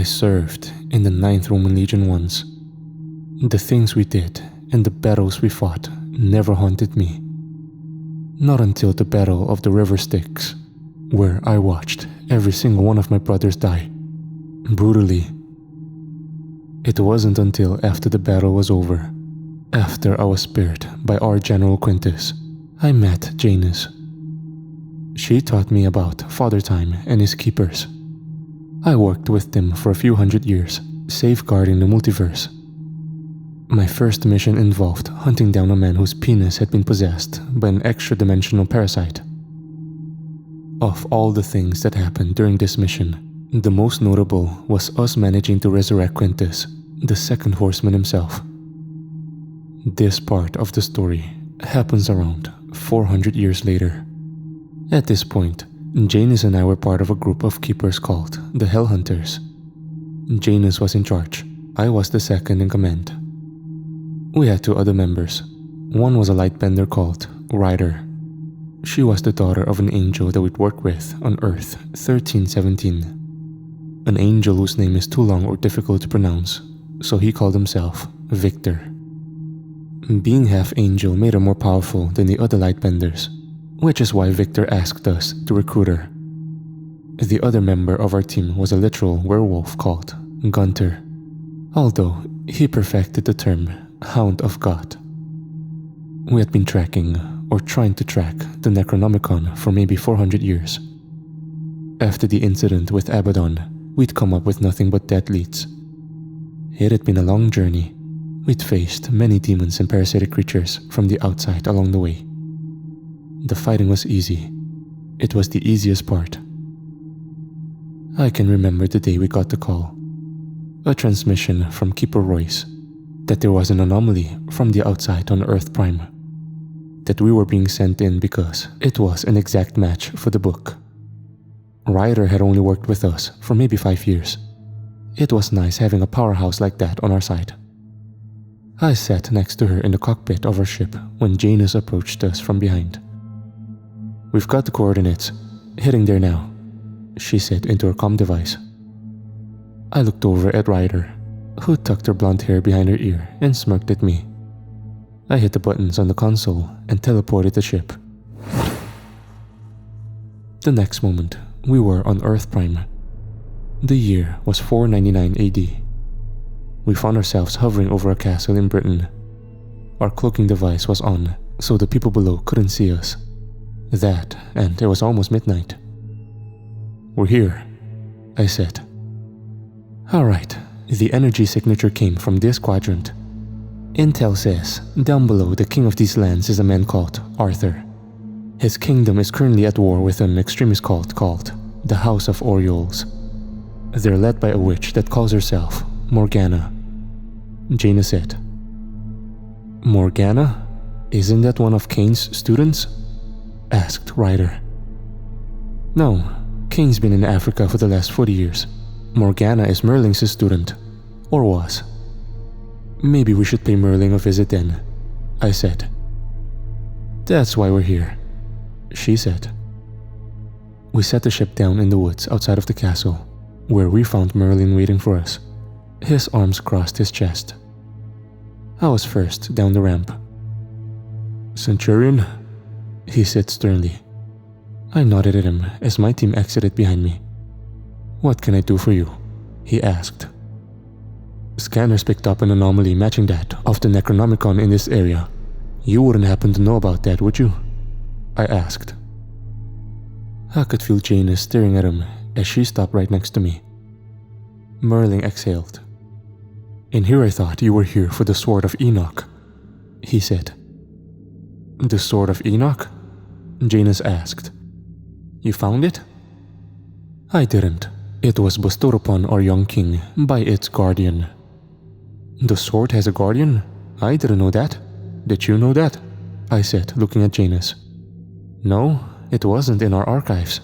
I served in the 9th Roman Legion once. The things we did and the battles we fought never haunted me. Not until the Battle of the River Styx, where I watched every single one of my brothers die, brutally. It wasn't until after the battle was over, after I was spared by our General Quintus, I met Janus. She taught me about Father Time and his keepers. I worked with them for a few hundred years, safeguarding the multiverse. My first mission involved hunting down a man whose penis had been possessed by an extra-dimensional parasite. Of all the things that happened during this mission, the most notable was us managing to resurrect Quintus, the second horseman himself. This part of the story happens around 400 years later. At this point, Janus and I were part of a group of keepers called the Hell Hunters. Janus was in charge. I was the second in command. We had 2 other members. One was a lightbender called Ryder. She was the daughter of an angel that we'd worked with on Earth 1317. An angel whose name is too long or difficult to pronounce, so he called himself Victor. Being half angel made her more powerful than the other lightbenders, which is why Victor asked us to recruit her. The other member of our team was a literal werewolf called Gunter, although he perfected the term Hound of God. We had been tracking, or trying to track, the Necronomicon for maybe 400 years. After the incident with Abaddon, we'd come up with nothing but dead leads. It had been a long journey. We'd faced many demons and parasitic creatures from the outside along the way. The fighting was easy. It was the easiest part. I can remember the day we got the call. A transmission from Keeper Royce that there was an anomaly from the outside on Earth Prime. That we were being sent in because it was an exact match for the book. Ryder had only worked with us for maybe 5 years. It was nice having a powerhouse like that on our side. I sat next to her in the cockpit of our ship when Janus approached us from behind. "We've got the coordinates. Heading there now," she said into her comm device. I looked over at Ryder, who tucked her blonde hair behind her ear and smirked at me. I hit the buttons on the console and teleported the ship. The next moment, we were on Earth Prime. The year was 499 AD. We found ourselves hovering over a castle in Britain. Our cloaking device was on, so the people below couldn't see us. That, and it was almost midnight. "We're here," I said. Alright, the energy signature came from this quadrant. Intel says, down below the king of these lands is a man called Arthur. His kingdom is currently at war with an extremist cult called the House of Orioles. They're led by a witch that calls herself Morgana. Janus said, "Morgana? Isn't that one of Kane's students?" asked Ryder. "No, Kane's been in Africa for the last 40 years. Morgana is Merlin's student, or was. Maybe we should pay Merlin a visit then," I said. "That's why we're here," she said. We set the ship down in the woods outside of the castle, where we found Merlin waiting for us. His arms crossed his chest. I was first down the ramp. "Centurion?" he said sternly. I nodded at him as my team exited behind me. "What can I do for you?" he asked. "Scanners picked up an anomaly matching that of the Necronomicon in this area. You wouldn't happen to know about that, would you?" I asked. I could feel Janus staring at him as she stopped right next to me. Merlin exhaled. "In here I thought you were here for the Sword of Enoch," he said. "The Sword of Enoch?" Janus asked. "You found it?" "I didn't. It was bestowed upon our young king by its guardian." "The sword has a guardian? I didn't know that. Did you know that?" I said, looking at Janus. "No, it wasn't in our archives."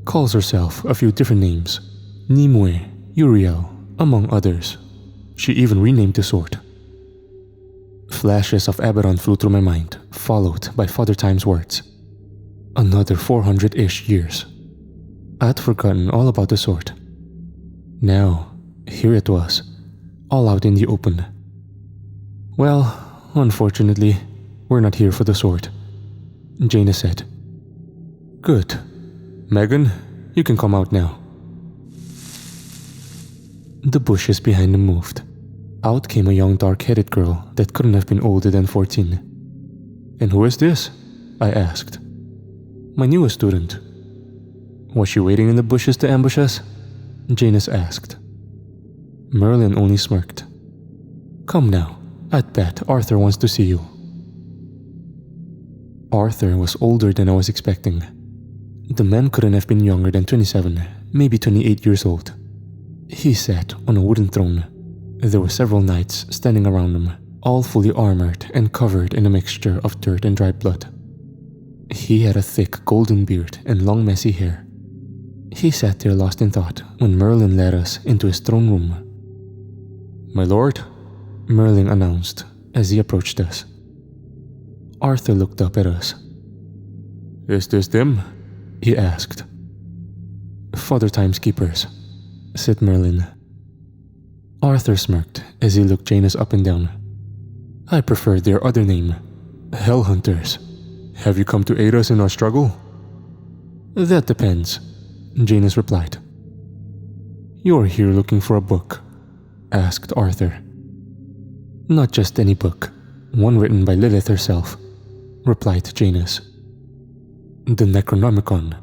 "Calls herself a few different names. Nimue, Uriel, among others. She even renamed the sword." Flashes of Abaddon flew through my mind, followed by Father Time's words. Another 400-ish years. I'd forgotten all about the sword. Now, here it was, all out in the open. "Well, unfortunately, we're not here for the sword," Jaina said. "Good. Megan, you can come out now." The bushes behind them moved. Out came a young dark-headed girl that couldn't have been older than 14. "And who is this?" I asked. "My newest student." "Was she waiting in the bushes to ambush us?" Janus asked. Merlin only smirked. "Come now, I'd bet Arthur wants to see you." Arthur was older than I was expecting. The man couldn't have been younger than 27, maybe 28 years old. He sat on a wooden throne. There were several knights standing around him, all fully armored and covered in a mixture of dirt and dried blood. He had a thick golden beard and long messy hair. He sat there lost in thought when Merlin led us into his throne room. "My lord," Merlin announced as he approached us. Arthur looked up at us. "Is this them?" he asked. "Father Time's keepers," said Merlin. Arthur smirked as he looked Janus up and down. "I prefer their other name, Hell Hunters. Have you come to aid us in our struggle?" "That depends," Janus replied. "You're here looking for a book?" asked Arthur. "Not just any book, one written by Lilith herself," replied Janus. "The Necronomicon.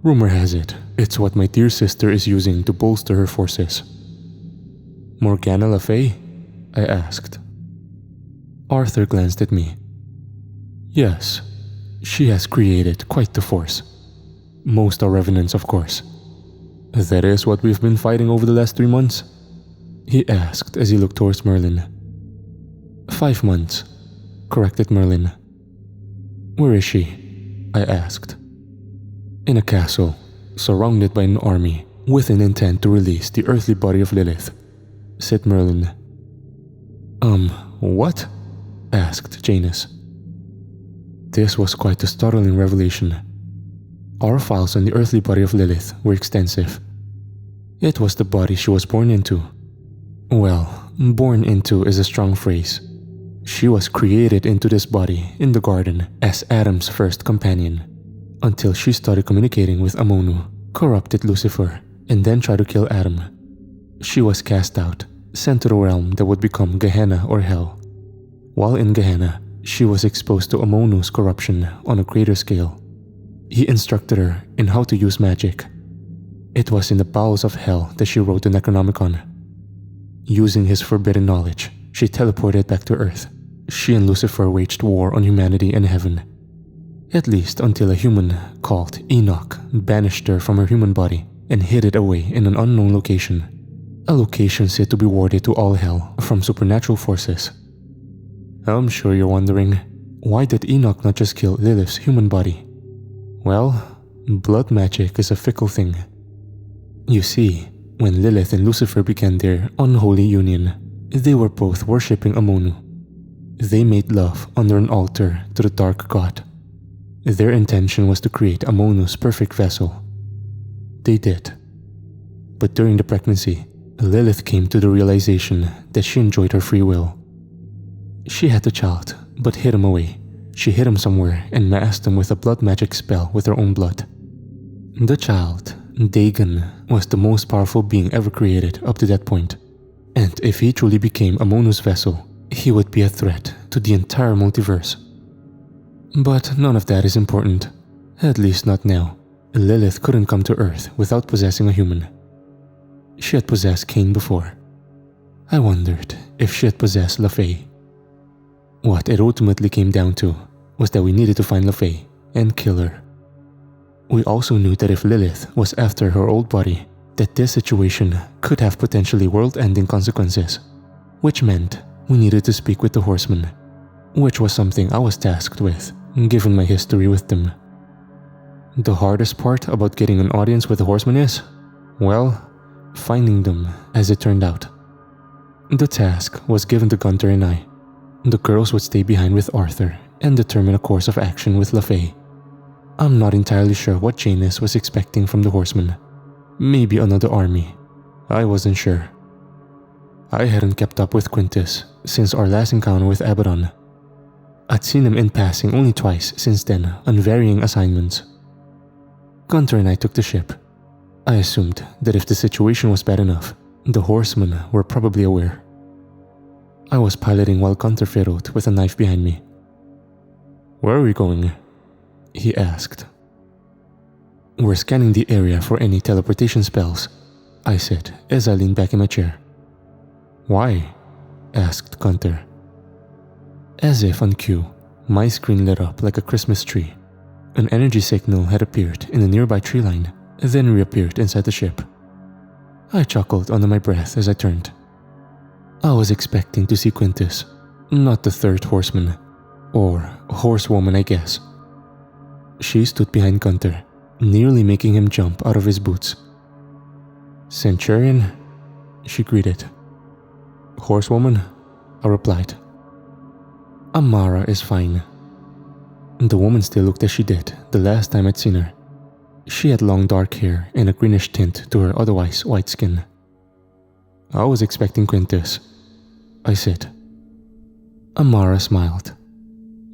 Rumor has it, it's what my dear sister is using to bolster her forces." "Morgana Le Fay?" I asked. Arthur glanced at me. "Yes, she has created quite the force. Most are revenants, of course." "That is what we've been fighting over the last 3 months?" he asked as he looked towards Merlin. 5 months, corrected Merlin. "Where is she?" I asked. "In a castle, surrounded by an army, with an intent to release the earthly body of Lilith," said Merlin. What?" asked Janus. This was quite a startling revelation. Our files on the earthly body of Lilith were extensive. It was the body she was born into. Well, born into is a strong phrase. She was created into this body in the garden as Adam's first companion, until she started communicating with Amonu, corrupted Lucifer, and then tried to kill Adam. She was cast out, sent to the realm that would become Gehenna or Hell. While in Gehenna, she was exposed to Amonu's corruption on a greater scale. He instructed her in how to use magic. It was in the bowels of Hell that she wrote the Necronomicon. Using his forbidden knowledge, she teleported back to Earth. She and Lucifer waged war on humanity and heaven. At least until a human called Enoch banished her from her human body and hid it away in an unknown location. A location said to be warded to all hell from supernatural forces. I'm sure you're wondering, why did Enoch not just kill Lilith's human body? Well, blood magic is a fickle thing. You see, when Lilith and Lucifer began their unholy union, they were both worshipping Amonu. They made love under an altar to the dark god. Their intention was to create Amonu's perfect vessel. They did. But during the pregnancy, Lilith came to the realization that she enjoyed her free will. She had the child, but hid him away. She hid him somewhere and masked him with a blood magic spell with her own blood. The child, Dagon, was the most powerful being ever created up to that point. And if he truly became Amonu's vessel, he would be a threat to the entire multiverse. But none of that is important. At least not now. Lilith couldn't come to Earth without possessing a human. She had possessed Cain before. I wondered if she had possessed Le Fay. What it ultimately came down to was that we needed to find Le Fay and kill her. We also knew that if Lilith was after her old body, that this situation could have potentially world-ending consequences, which meant we needed to speak with the horsemen, which was something I was tasked with, given my history with them. The hardest part about getting an audience with the horsemen is, well, finding them, as it turned out. The task was given to Gunther and I. The girls would stay behind with Arthur and determine a course of action with Le Fay. I'm not entirely sure what Janus was expecting from the horsemen. Maybe another army. I wasn't sure. I hadn't kept up with Quintus since our last encounter with Abaddon. I'd seen him in passing only twice since then on varying assignments. Gunter and I took the ship. I assumed that if the situation was bad enough, the horsemen were probably aware. I was piloting while Gunter fiddled with a knife behind me. "Where are we going?" he asked. "We're scanning the area for any teleportation spells," I said as I leaned back in my chair. "Why?" asked Gunter. As if on cue, my screen lit up like a Christmas tree. An energy signal had appeared in a nearby tree line, then reappeared inside the ship. I chuckled under my breath as I turned. I was expecting to see Quintus, not the third horseman, or horsewoman I guess. She stood behind Gunter, nearly making him jump out of his boots. "Centurion?" she greeted. "Horsewoman?" I replied. "Amara is fine." The woman still looked as she did the last time I'd seen her. She had long dark hair and a greenish tint to her otherwise white skin. "I was expecting Quintus," I said. Amara smiled.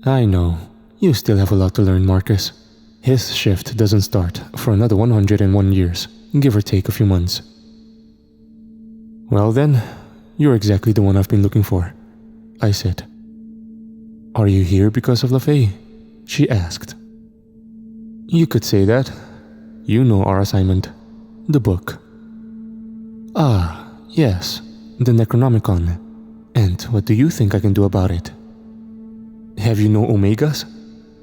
"I know. You still have a lot to learn, Marcus. His shift doesn't start for another 101 years, give or take a few months." "Well then, you're exactly the one I've been looking for," I said. "Are you here because of LaFay?" she asked. "You could say that. You know our assignment. The book." "Ah, yes, the Necronomicon. And what do you think I can do about it?" "Have you no Omegas?"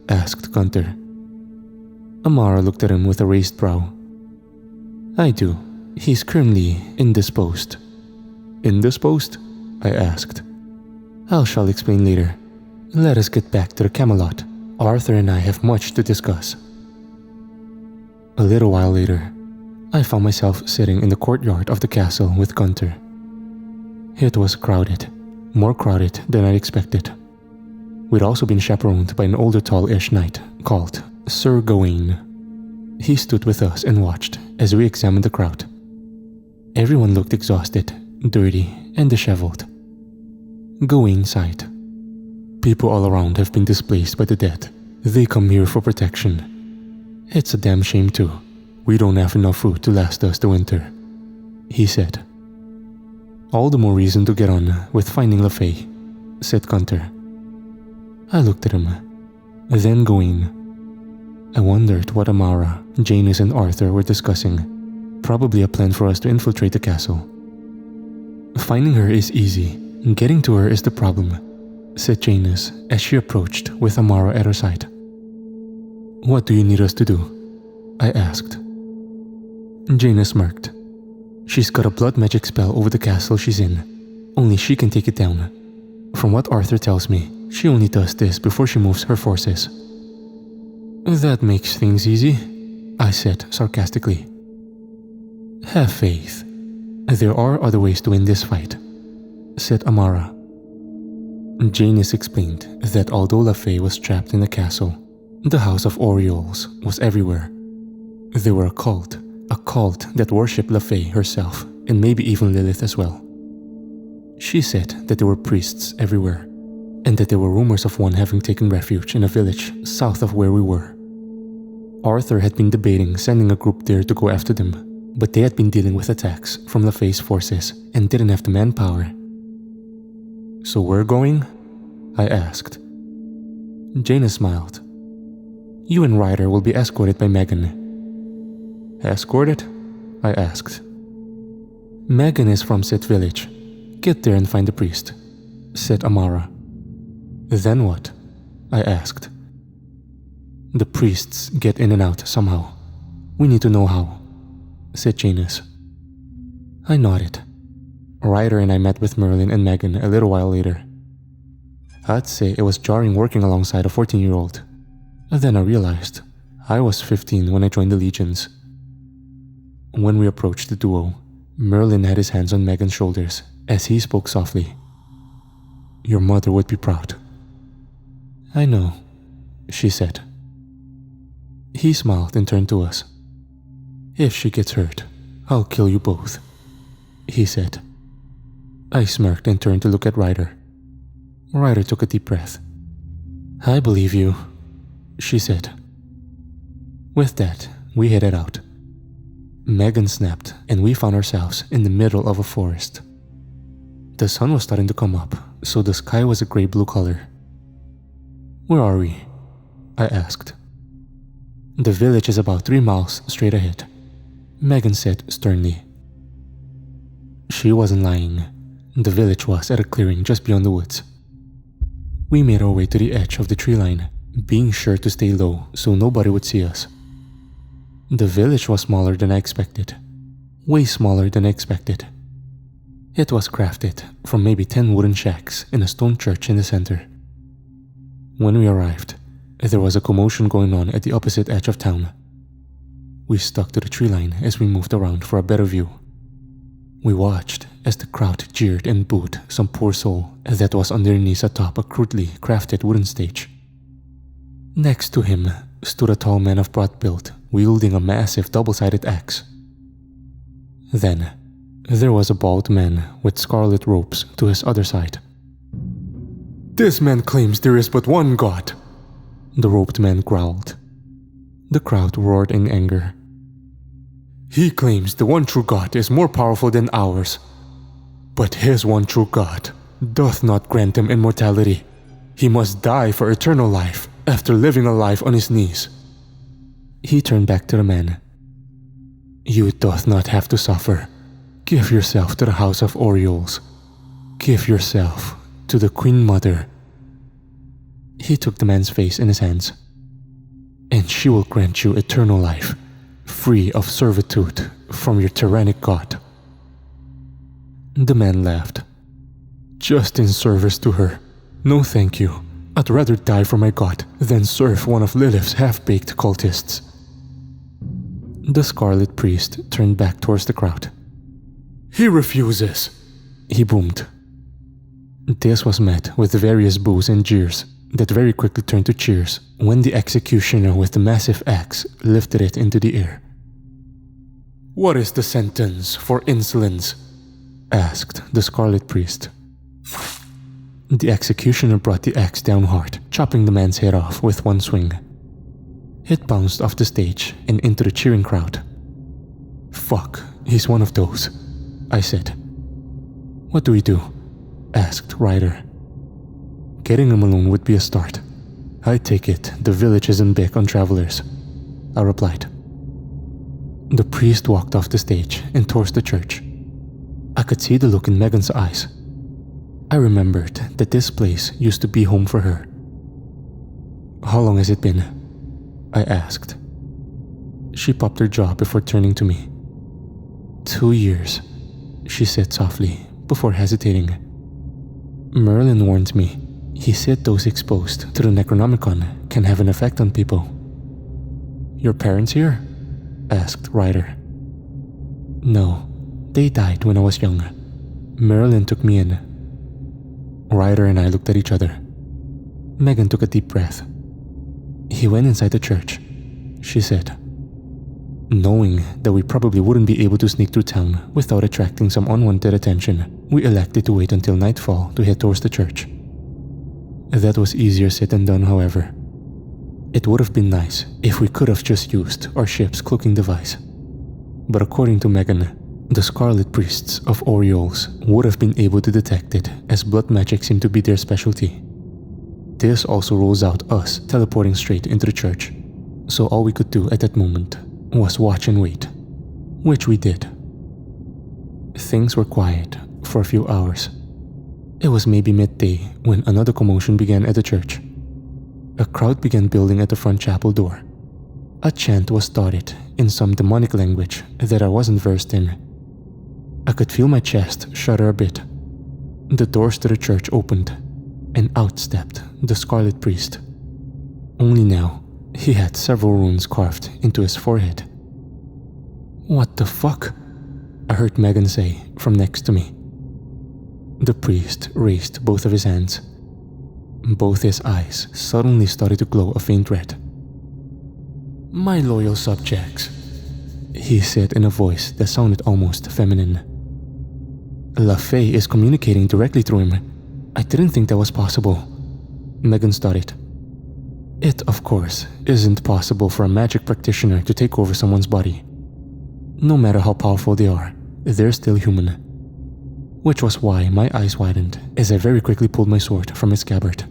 asked Gunter. Amara looked at him with a raised brow. "I do. He's currently indisposed." "Indisposed?" I asked. "I shall explain later. Let us get back to the Camelot. Arthur and I have much to discuss." A little while later, I found myself sitting in the courtyard of the castle with Gunter. It was crowded, more crowded than I expected. We'd also been chaperoned by an older tall-ish knight called Sir Gawain. He stood with us and watched as we examined the crowd. Everyone looked exhausted, dirty, and disheveled. Gawain sighed. "People all around have been displaced by the dead. They come here for protection. It's a damn shame too. We don't have enough food to last us the winter," he said. "All the more reason to get on with finding LaFay," said Gunter. I looked at him, then Gawain. I wondered what Amara, Janus, and Arthur were discussing. Probably a plan for us to infiltrate the castle. "Finding her is easy. Getting to her is the problem," said Janus as she approached with Amara at her side. "What do you need us to do?" I asked. Janus smirked. "She's got a blood magic spell over the castle she's in. Only she can take it down. From what Arthur tells me, she only does this before she moves her forces." "That makes things easy," I said sarcastically. "Have faith. There are other ways to win this fight," said Amara. Janus explained that although LaFay was trapped in the castle, the House of Orioles was everywhere. They were a cult that worshipped LaFay herself and maybe even Lilith as well. She said that there were priests everywhere, and that there were rumors of one having taken refuge in a village south of where we were. Arthur had been debating sending a group there to go after them, but they had been dealing with attacks from LaFay's forces and didn't have the manpower. "So we're going?" I asked. Janus smiled. "You and Ryder will be escorted by Megan." "Escorted?" I asked. "Megan is from said village. Get there and find the priest," said Amara. "Then what?" I asked. "The priests get in and out somehow. We need to know how," said Janus. I nodded. Ryder and I met with Merlin and Megan a little while later. I'd say it was jarring working alongside a 14-year-old. Then I realized I was 15 when I joined the Legions. When we approached the duo, Merlin had his hands on Megan's shoulders as he spoke softly. "Your mother would be proud." "I know," she said. He smiled and turned to us. "If she gets hurt, I'll kill you both." he said. I smirked and turned to look at Ryder. Ryder took a deep breath. I believe you, she said. With that, we headed out. Megan snapped, and we found ourselves in the middle of a forest. The sun was starting to come up, so the sky was a gray-blue color. Where are we? I asked. The village is about 3 miles straight ahead, Megan said sternly. She wasn't lying. The village was at a clearing just beyond the woods. We made our way to the edge of the tree line, being sure to stay low so nobody would see us. The village was smaller than I expected. Way smaller than I expected. It was crafted from maybe 10 wooden shacks and a stone church in the center. When we arrived, there was a commotion going on at the opposite edge of town. We stuck to the tree line as we moved around for a better view. We watched as the crowd jeered and booed some poor soul that was on their knees atop a crudely crafted wooden stage. Next to him stood a tall man of broad build, wielding a massive double-sided axe. Then, there was a bald man with scarlet ropes to his other side. This man claims there is but one god, the roped man growled. The crowd roared in anger. He claims the one true God is more powerful than ours. But his one true God doth not grant him immortality. He must die for eternal life after living a life on his knees. He turned back to the man. You doth not have to suffer. Give yourself to the house of Orioles. Give yourself to the Queen Mother. He took the man's face in his hands. And she will grant you eternal life, free of servitude from your tyrannic god. The man laughed. Just in service to her. No thank you. I'd rather die for my god than serve one of Lilith's half-baked cultists. The scarlet priest turned back towards the crowd. He refuses, he boomed. This was met with various boos and jeers that very quickly turned to cheers when the executioner with the massive axe lifted it into the air. What is the sentence for insolence? Asked the scarlet priest. The executioner brought the axe down hard, chopping the man's head off with one swing. It bounced off the stage and into the cheering crowd. Fuck, he's one of those, I said. What do we do? Asked Ryder. Getting him alone would be a start. I take it the village isn't big on travelers, I replied. The priest walked off the stage and towards the church. I could see the look in Megan's eyes. I remembered that this place used to be home for her. How long has it been? I asked. She popped her jaw before turning to me. 2 years, she said softly before hesitating. Merlin warned me. He said those exposed to the Necronomicon can have an effect on people. Your parents here? Asked Ryder. No, they died when I was young. Merlin took me in. Ryder and I looked at each other. Megan took a deep breath. He went inside the church, she said. Knowing that we probably wouldn't be able to sneak through town without attracting some unwanted attention, we elected to wait until nightfall to head towards the church. That was easier said than done, however. It would have been nice if we could have just used our ship's cloaking device. But according to Megan, the Scarlet Priests of Orioles would have been able to detect it, as blood magic seemed to be their specialty. This also rules out us teleporting straight into the church, so all we could do at that moment was watch and wait, which we did. Things were quiet for a few hours. It was maybe midday when another commotion began at the church. A crowd began building at the front chapel door. A chant was started in some demonic language that I wasn't versed in. I could feel my chest shudder a bit. The doors to the church opened, and out stepped the Scarlet Priest. Only now, he had several runes carved into his forehead. What the fuck? I heard Megan say from next to me. The priest raised both of his hands. Both his eyes suddenly started to glow a faint red. My loyal subjects, he said in a voice that sounded almost feminine. LaFay is communicating directly through him. I didn't think that was possible. Megan started. It, of course, isn't possible for a magic practitioner to take over someone's body. No matter how powerful they are, they're still human. Which was why my eyes widened as I very quickly pulled my sword from its scabbard.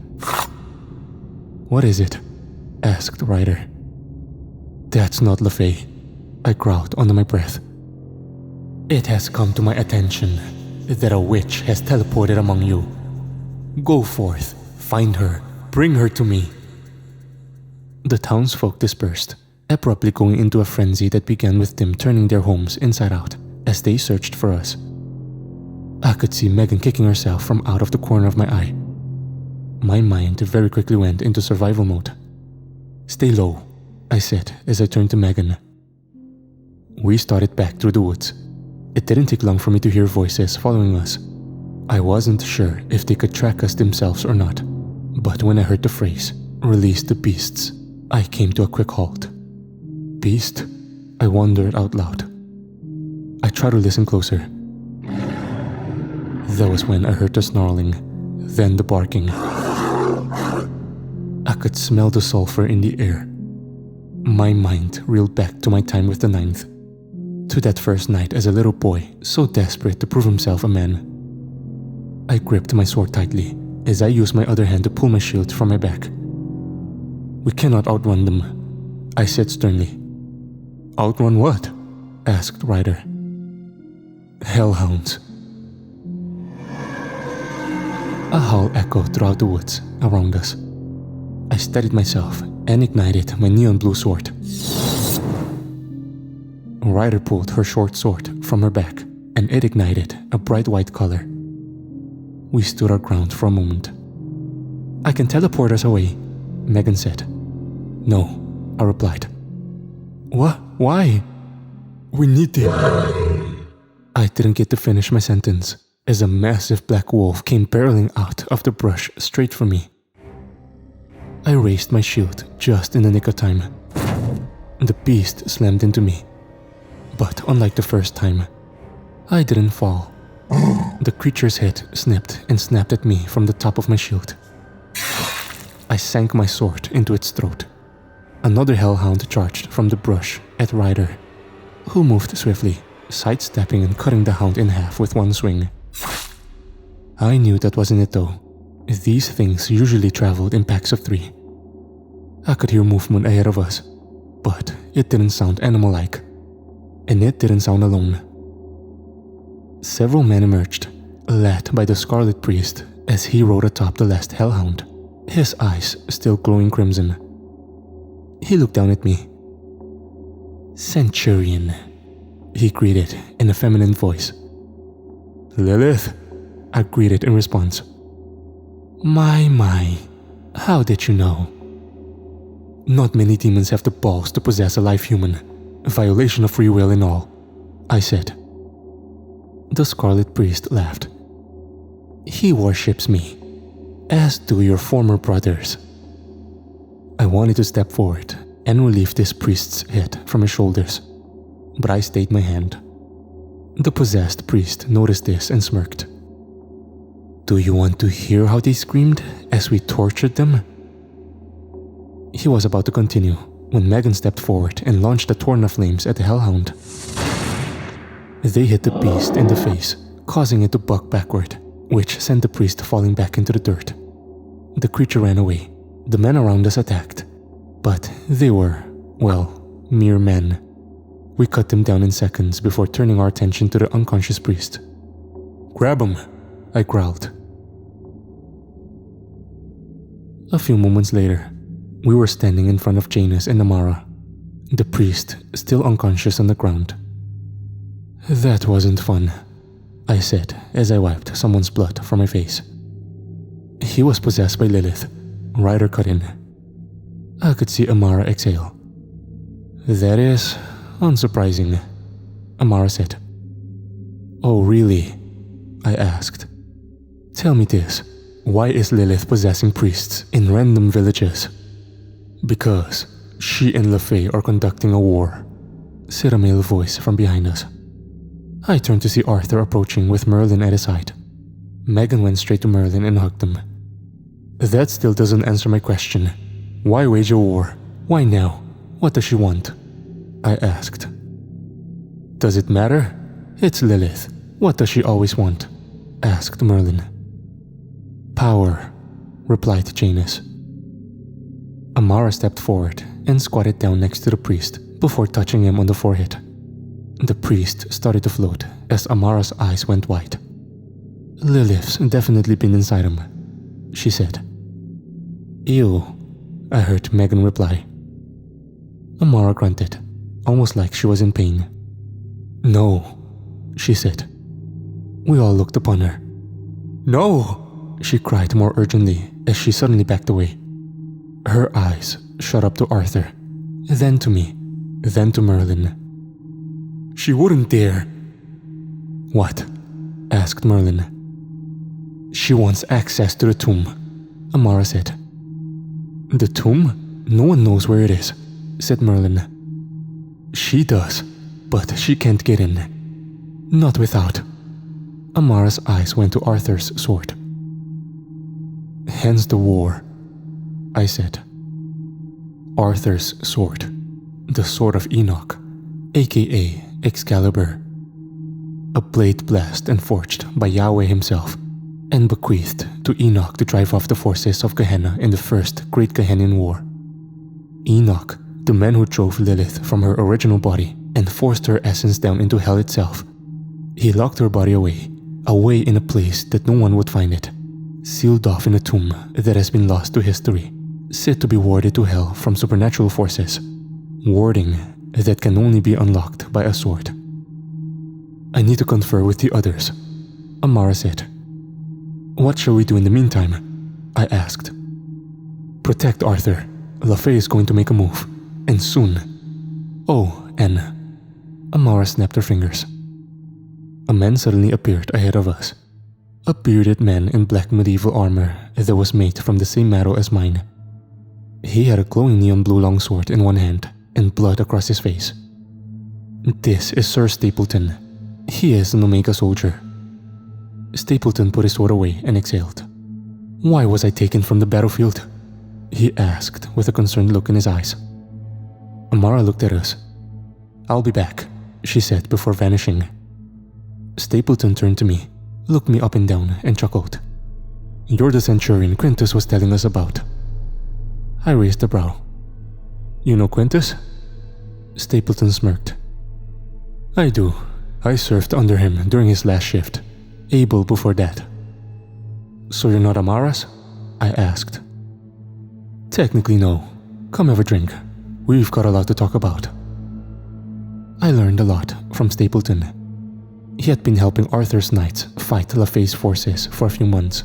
"What is it?" asked Ryder. "That's not LaFay," I growled under my breath. "It has come to my attention that a witch has teleported among you. Go forth, find her, bring her to me." The townsfolk dispersed, abruptly going into a frenzy that began with them turning their homes inside out as they searched for us. I could see Megan kicking herself from out of the corner of my eye. My mind very quickly went into survival mode. "Stay low," I said as I turned to Megan. We started back through the woods. It didn't take long for me to hear voices following us. I wasn't sure if they could track us themselves or not, but when I heard the phrase, "Release the beasts," I came to a quick halt. "Beast?" I wondered out loud. I tried to listen closer. That was when I heard the snarling, then the barking. I could smell the sulfur in the air. My mind reeled back to my time with the ninth, to that first night as a little boy, so desperate to prove himself a man. I gripped my sword tightly as I used my other hand to pull my shield from my back. "We cannot outrun them," I said sternly. "Outrun what?" asked Ryder. "Hellhounds." A howl echoed throughout the woods around us. I steadied myself and ignited my neon blue sword. Ryder pulled her short sword from her back and it ignited a bright white color. We stood our ground for a moment. "I can teleport us away," Megan said. "No," I replied. "What? Why?" "We need them." I didn't get to finish my sentence as a massive black wolf came barreling out of the brush straight for me. I raised my shield just in the nick of time. The beast slammed into me. But unlike the first time, I didn't fall. The creature's head snipped and snapped at me from the top of my shield. I sank my sword into its throat. Another hellhound charged from the brush at Ryder, who moved swiftly, sidestepping and cutting the hound in half with one swing. I knew that wasn't it though. These things usually traveled in packs of 3. I could hear movement ahead of us, but it didn't sound animal-like. And it didn't sound alone. Several men emerged, led by the Scarlet Priest as he rode atop the last hellhound, his eyes still glowing crimson. He looked down at me. "Centurion," he greeted in a feminine voice. "Lilith," I greeted in response. My, how did you know?" "Not many demons have the balls to possess a live human. Violation of free will and all," I said. The Scarlet Priest laughed. "He worships me, as do your former brothers." I wanted to step forward and relieve this priest's head from his shoulders, but I stayed my hand. The possessed priest noticed this and smirked. "Do you want to hear how they screamed as we tortured them?" He was about to continue when Megan stepped forward and launched a torrent of flames at the hellhound. They hit the beast in the face, causing it to buck backward, which sent the priest falling back into the dirt. The creature ran away. The men around us attacked, but they were, well, mere men. We cut them down in seconds before turning our attention to the unconscious priest. "Grab him," I growled. A few moments later, we were standing in front of Janus and Amara, the priest still unconscious on the ground. "That wasn't fun," I said as I wiped someone's blood from my face. "He was possessed by Lilith," Ryder cut in. I could see Amara exhale. "That is unsurprising," Amara said. "Oh really?" I asked. "Tell me this, why is Lilith possessing priests in random villages?" "Because she and LaFay are conducting a war," said a male voice from behind us. I turned to see Arthur approaching with Merlin at his side. Megan went straight to Merlin and hugged him. That still doesn't answer my question. Why wage a war? Why now? What does she want? I asked. Does it matter? It's Lilith. What does she always want? Asked Merlin. Power, replied Janus. Amara stepped forward and squatted down next to the priest before touching him on the forehead. The priest started to float as Amara's eyes went wide. Lilith's definitely been inside him, she said. Ew, I heard Megan reply. Amara grunted, almost like she was in pain. No, she said. We all looked upon her. No, she cried more urgently as she suddenly backed away. Her eyes shot up to Arthur, then to me, then to Merlin. She wouldn't dare. What? Asked Merlin. She wants access to the tomb, Amara said. The tomb? No one knows where it is, said Merlin. She does, but she can't get in. Not without. Amara's eyes went to Arthur's sword. Hence the war, I said. Arthur's sword, the sword of Enoch, aka Excalibur. A blade blessed and forged by Yahweh himself, and bequeathed to Enoch to drive off the forces of Gehenna in the first Great Gehennan War. Enoch, the man who drove Lilith from her original body and forced her essence down into hell itself. He locked her body away in a place that no one would find it, sealed off in a tomb that has been lost to history, said to be warded to hell from supernatural forces, warding that can only be unlocked by a sword. I need to confer with the others, Amara said. What shall we do in the meantime? I asked. Protect Arthur. LaFay is going to make a move, and soon. Oh, and Amara snapped her fingers. A man suddenly appeared ahead of us. A bearded man in black medieval armor that was made from the same metal as mine. He had a glowing neon blue longsword in one hand and blood across his face. This is Sir Stapleton. He is an Omega soldier. Stapleton put his sword away and exhaled. Why was I taken from the battlefield? He asked with a concerned look in his eyes. Amara looked at us. I'll be back, she said before vanishing. Stapleton turned to me, looked me up and down, and chuckled. You're the Centurion Quintus was telling us about. I raised a brow. You know Quintus? Stapleton smirked. I do. I served under him during his last shift. Abel before that. So you're not Amara's? I asked. Technically no. Come have a drink. We've got a lot to talk about. I learned a lot from Stapleton. He had been helping Arthur's knights fight LaFay's forces for a few months.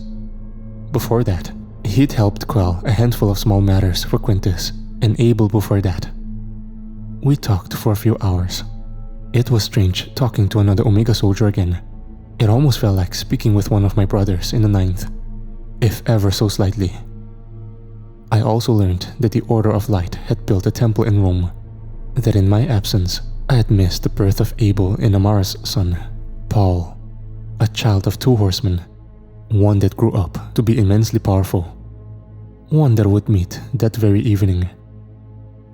Before that, he'd helped quell a handful of small matters for Quintus, and Abel before that. We talked for a few hours. It was strange talking to another Omega soldier again. It almost felt like speaking with one of my brothers in the 9th, if ever so slightly. I also learned that the Order of Light had built a temple in Rome, that in my absence, I had missed the birth of Abel and Amara's son, Paul, a child of 2 horsemen, one that grew up to be immensely powerful, one that I would meet that very evening.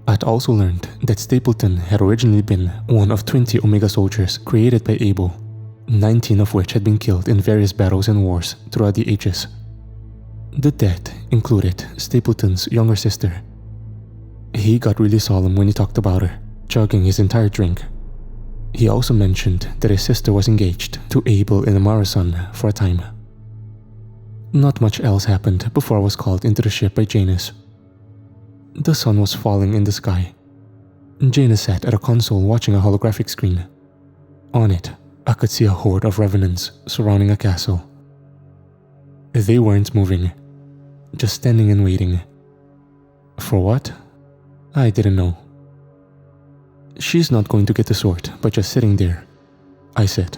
I'd also learned that Stapleton had originally been one of 20 Omega soldiers created by Abel, 19 of which had been killed in various battles and wars throughout the ages. The dead included Stapleton's younger sister. He got really solemn when he talked about her, chugging his entire drink. He also mentioned that his sister was engaged to Abel and Amara's son for a time. Not much else happened before I was called into the ship by Janus. The sun was falling in the sky. Janus sat at a console watching a holographic screen. On it, I could see a horde of revenants surrounding a castle. They weren't moving, just standing and waiting. For what? I didn't know. She's not going to get the sword by just sitting there, I said.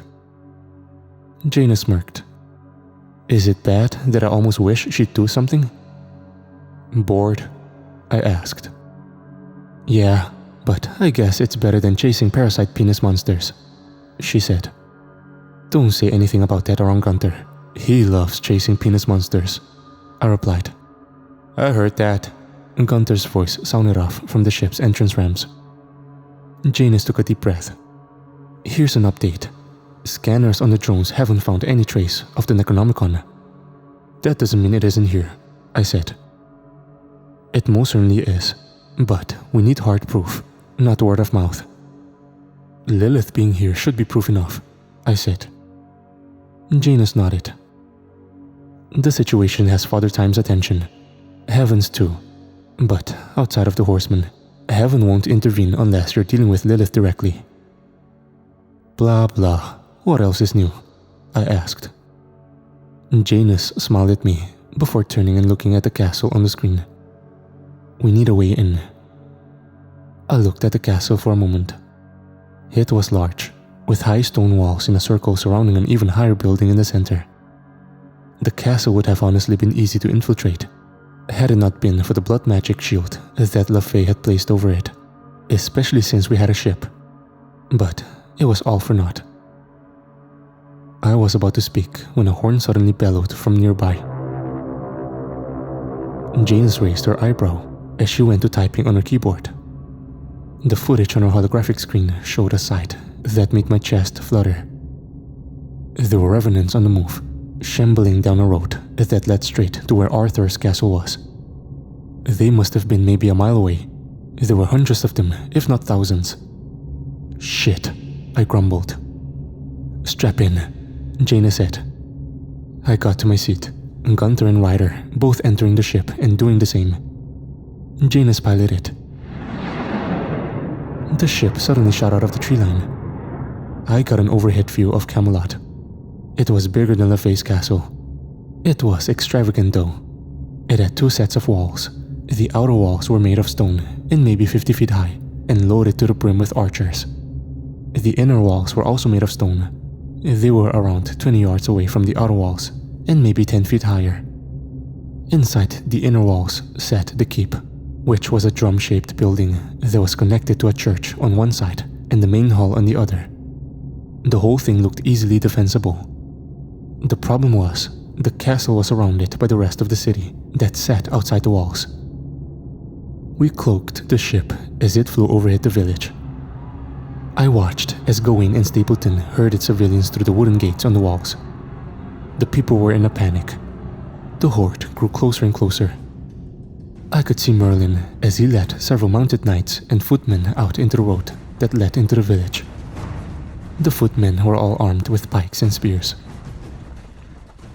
Janus smirked. Is it bad that I almost wish she'd do something? Bored? I asked. Yeah, but I guess it's better than chasing parasite penis monsters, she said. Don't say anything about that around Gunther. He loves chasing penis monsters, I replied. I heard that. Gunther's voice sounded off from the ship's entrance ramps. Janus took a deep breath. Here's an update. Scanners on the drones haven't found any trace of the Necronomicon. That doesn't mean it isn't here, I said. It most certainly is, but we need hard proof, not word of mouth. Lilith being here should be proof enough, I said. Janus nodded. The situation has Father Time's attention. Heaven's too. But outside of the Horsemen, Heaven won't intervene unless you're dealing with Lilith directly. Blah blah. What else is new? I asked. Janus smiled at me before turning and looking at the castle on the screen. We need a way in. I looked at the castle for a moment. It was large, with high stone walls in a circle surrounding an even higher building in the center. The castle would have honestly been easy to infiltrate, had it not been for the blood magic shield that LaFay had placed over it, especially since we had a ship. But it was all for naught. I was about to speak when a horn suddenly bellowed from nearby. Janus raised her eyebrow as she went to typing on her keyboard. The footage on her holographic screen showed a sight that made my chest flutter. There were revenants on the move, shambling down a road that led straight to where Arthur's castle was. They must have been maybe a mile away. There were hundreds of them, if not thousands. Shit, I grumbled. Strap in, Janus said. I got to my seat, Gunther and Ryder both entering the ship and doing the same. Janus piloted. The ship suddenly shot out of the tree line. I got an overhead view of Camelot. It was bigger than LaFay's castle. It was extravagant though. It had 2 sets of walls. The outer walls were made of stone and maybe 50 feet high and loaded to the brim with archers. The inner walls were also made of stone. They were around 20 yards away from the outer walls and maybe 10 feet higher. Inside the inner walls sat the keep, which was a drum-shaped building that was connected to a church on one side and the main hall on the other. The whole thing looked easily defensible. The problem was, the castle was surrounded by the rest of the city that sat outside the walls. We cloaked the ship as it flew overhead the village. I watched as Gawain and Stapleton herded civilians through the wooden gates on the walls. The people were in a panic. The horde grew closer and closer. I could see Merlin as he led several mounted knights and footmen out into the road that led into the village. The footmen were all armed with pikes and spears.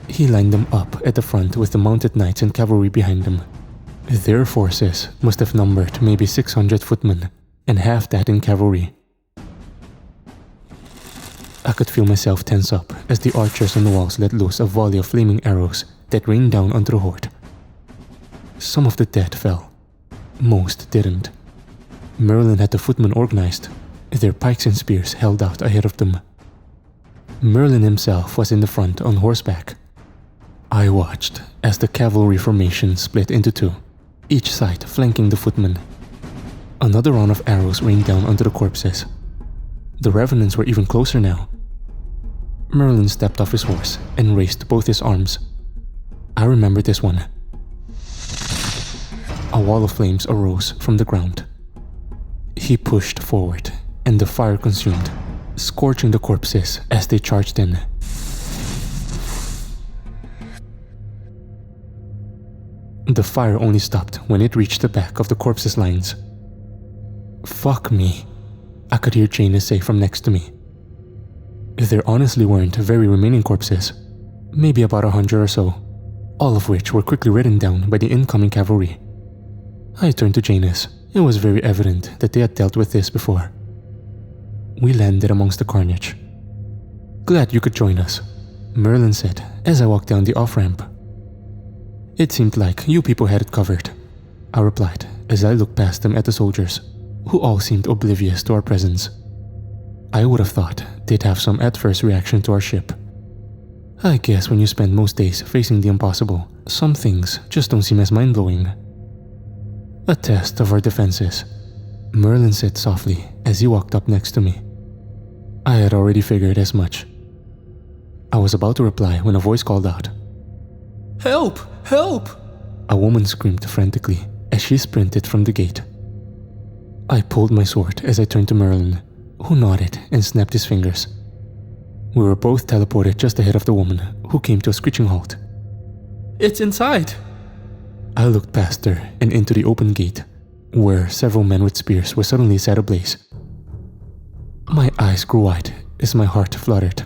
He lined them up at the front with the mounted knights and cavalry behind them. Their forces must have numbered maybe 600 footmen, and half that in cavalry. I could feel myself tense up as the archers on the walls let loose a volley of flaming arrows that rained down onto the horde. Some of the dead fell. Most didn't. Merlin had the footmen organized, their pikes and spears held out ahead of them. Merlin himself was in the front on horseback. I watched as the cavalry formation split into 2, each side flanking the footmen. Another round of arrows rained down onto the corpses. The revenants were even closer now. Merlin stepped off his horse and raised both his arms. I remember this one. A wall of flames arose from the ground. He pushed forward, and the fire consumed, scorching the corpses as they charged in. The fire only stopped when it reached the back of the corpses' lines. Fuck me, I could hear Janus say from next to me. There honestly weren't very remaining corpses, maybe about 100 or so, all of which were quickly ridden down by the incoming cavalry. I turned to Janus. It was very evident that they had dealt with this before. We landed amongst the carnage. Glad you could join us, Merlin said as I walked down the off-ramp. It seemed like you people had it covered, I replied as I looked past them at the soldiers, who all seemed oblivious to our presence. I would have thought they'd have some adverse reaction to our ship. I guess when you spend most days facing the impossible, some things just don't seem as mind-blowing. A test of our defenses, Merlin said softly as he walked up next to me. I had already figured as much. I was about to reply when a voice called out, "Help! Help!" A woman screamed frantically as she sprinted from the gate. I pulled my sword as I turned to Merlin, who nodded and snapped his fingers. We were both teleported just ahead of the woman, who came to a screeching halt. "It's inside!" I looked past her and into the open gate, where several men with spears were suddenly set ablaze. My eyes grew wide as my heart fluttered.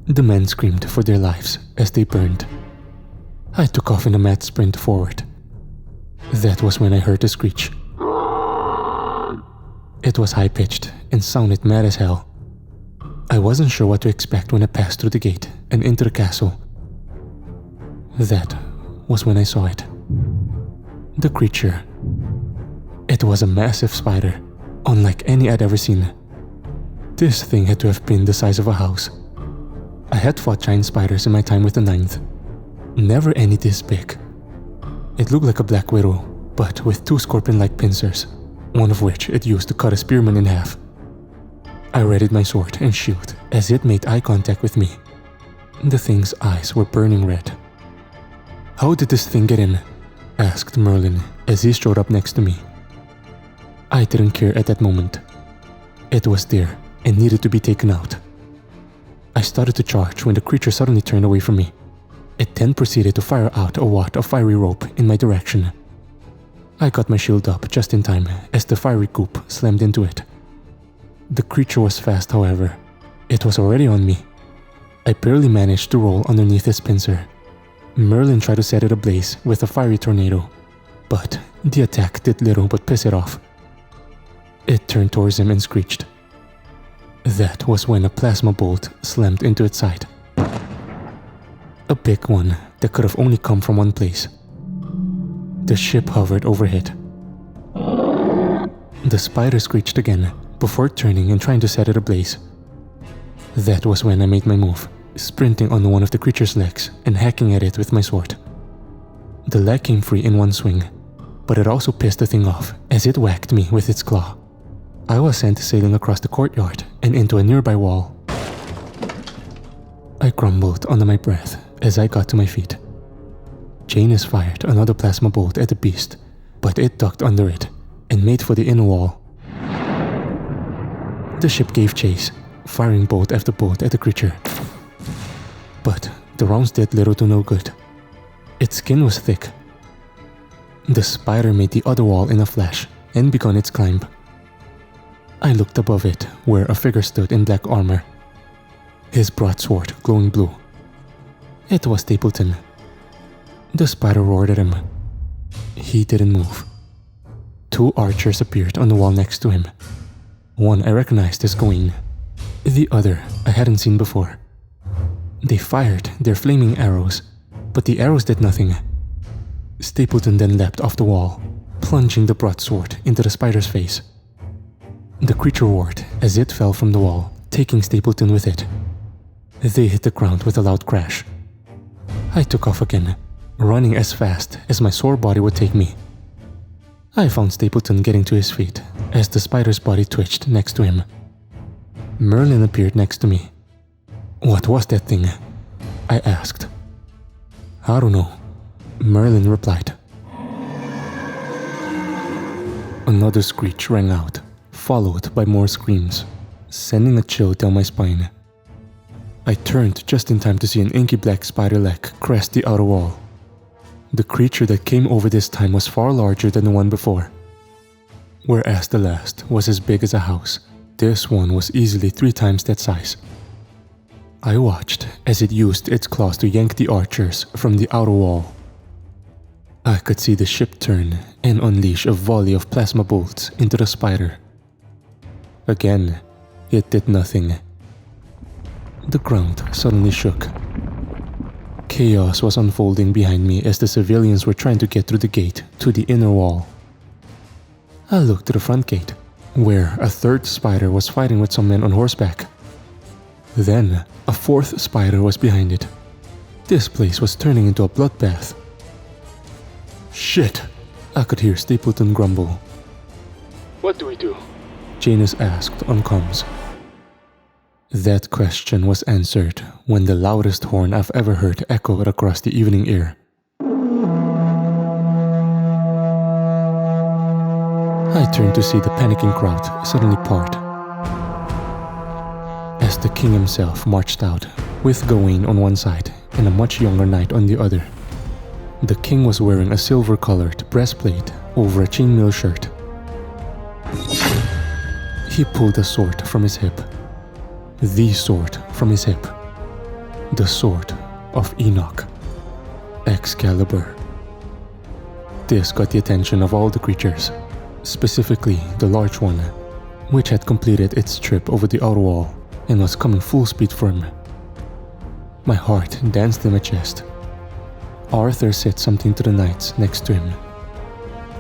The men screamed for their lives as they burned. I took off in a mad sprint forward. That was when I heard a screech. It was high-pitched and sounded mad as hell. I wasn't sure what to expect when I passed through the gate and into the castle. That was when I saw it. The creature. It was a massive spider, unlike any I'd ever seen. This thing had to have been the size of a house. I had fought giant spiders in my time with the 9th. Never any this big. It looked like a black widow, but with 2 scorpion-like pincers, one of which it used to cut a spearman in half. I readied my sword and shield as it made eye contact with me. The thing's eyes were burning red. "How did this thing get in?" asked Merlin as he strode up next to me. I didn't care at that moment. It was there and needed to be taken out. I started to charge when the creature suddenly turned away from me. It then proceeded to fire out a wad of fiery rope in my direction. I got my shield up just in time as the fiery goop slammed into it. The creature was fast, however. It was already on me. I barely managed to roll underneath its pincer. Merlin tried to set it ablaze with a fiery tornado, but the attack did little but piss it off. It turned towards him and screeched. That was when a plasma bolt slammed into its side. A big one that could have only come from one place. The ship hovered overhead. The spider screeched again before turning and trying to set it ablaze. That was when I made my move, sprinting on one of the creature's legs and hacking at it with my sword. The leg came free in one swing, but it also pissed the thing off as it whacked me with its claw. I was sent sailing across the courtyard and into a nearby wall. I grumbled under my breath as I got to my feet. Janus fired another plasma bolt at the beast, but it ducked under it and made for the inner wall. The ship gave chase, firing bolt after bolt at the creature. But the rounds did little to no good. Its skin was thick. The spider made the other wall in a flash and began its climb. I looked above it, where a figure stood in black armor, his broadsword glowing blue. It was Stapleton. The spider roared at him. He didn't move. 2 archers appeared on the wall next to him. One I recognized as Gawain. The other I hadn't seen before. They fired their flaming arrows, but the arrows did nothing. Stapleton then leapt off the wall, plunging the broadsword into the spider's face. The creature roared as it fell from the wall, taking Stapleton with it. They hit the ground with a loud crash. I took off again, running as fast as my sore body would take me. I found Stapleton getting to his feet as the spider's body twitched next to him. Merlin appeared next to me. "What was that thing?" I asked. "I don't know," Merlin replied. Another screech rang out, followed by more screams, sending a chill down my spine. I turned just in time to see an inky black spider leg crest the outer wall. The creature that came over this time was far larger than the one before. Whereas the last was as big as a house, this one was easily 3 times that size. I watched as it used its claws to yank the archers from the outer wall. I could see the ship turn and unleash a volley of plasma bolts into the spider. Again, it did nothing. The ground suddenly shook. Chaos was unfolding behind me as the civilians were trying to get through the gate to the inner wall. I looked to the front gate, where a 3rd spider was fighting with some men on horseback. Then, a 4th spider was behind it. This place was turning into a bloodbath. "Shit!" I could hear Stapleton grumble. "What do we do?" Janus asked on comms. That question was answered when the loudest horn I've ever heard echoed across the evening air. I turned to see the panicking crowd suddenly part as the king himself marched out, with Gawain on one side and a much younger knight on the other. The king was wearing a silver-colored breastplate over a chainmail shirt. He pulled a sword from his hip. The sword from his hip. The sword of Enoch. Excalibur. This got the attention of all the creatures, specifically the large one, which had completed its trip over the outer wall and was coming full speed for him. My heart danced in my chest. Arthur said something to the knights next to him.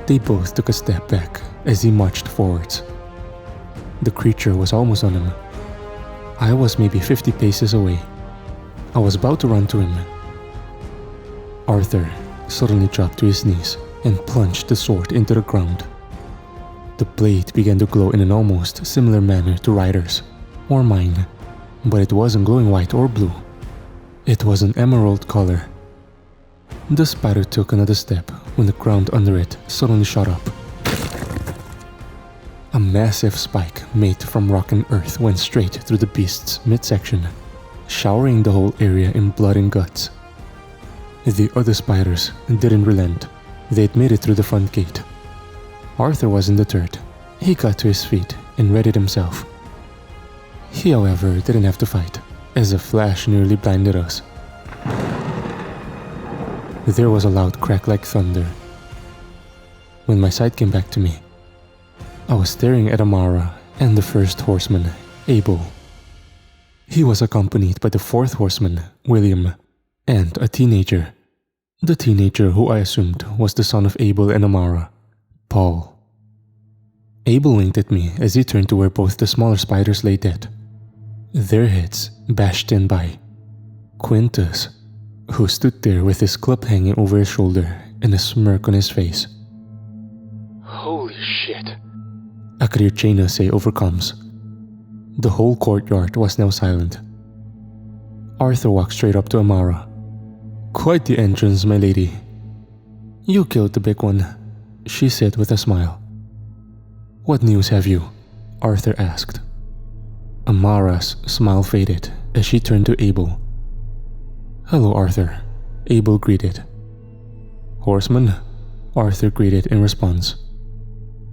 They both took a step back as he marched forwards. The creature was almost on him. I was maybe 50 paces away. I was about to run to him. Arthur suddenly dropped to his knees and plunged the sword into the ground. The blade began to glow in an almost similar manner to Ryder's, or mine, but it wasn't glowing white or blue. It was an emerald color. The spider took another step when the ground under it suddenly shot up. A massive spike made from rock and earth went straight through the beast's midsection, showering the whole area in blood and guts. The other spiders didn't relent. They'd made it through the front gate. Arthur wasn't deterred. He got to his feet and readied himself. He, however, didn't have to fight, as a flash nearly blinded us. There was a loud crack like thunder. When my sight came back to me, I was staring at Amara and the first horseman, Abel. He was accompanied by the fourth horseman, William, and a teenager. The teenager who I assumed was the son of Abel and Amara, Paul. Abel winked at me as he turned to where both the smaller spiders lay dead, their heads bashed in by Quintus, who stood there with his club hanging over his shoulder and a smirk on his face. Holy shit. I could hear Jaina say over comms. The whole courtyard was now silent. Arthur walked straight up to Amara. "Quite the entrance, my lady." "You killed the big one," she said with a smile. "What news have you?" Arthur asked. Amara's smile faded as she turned to Abel. "Hello, Arthur," Abel greeted. "Horseman," Arthur greeted in response.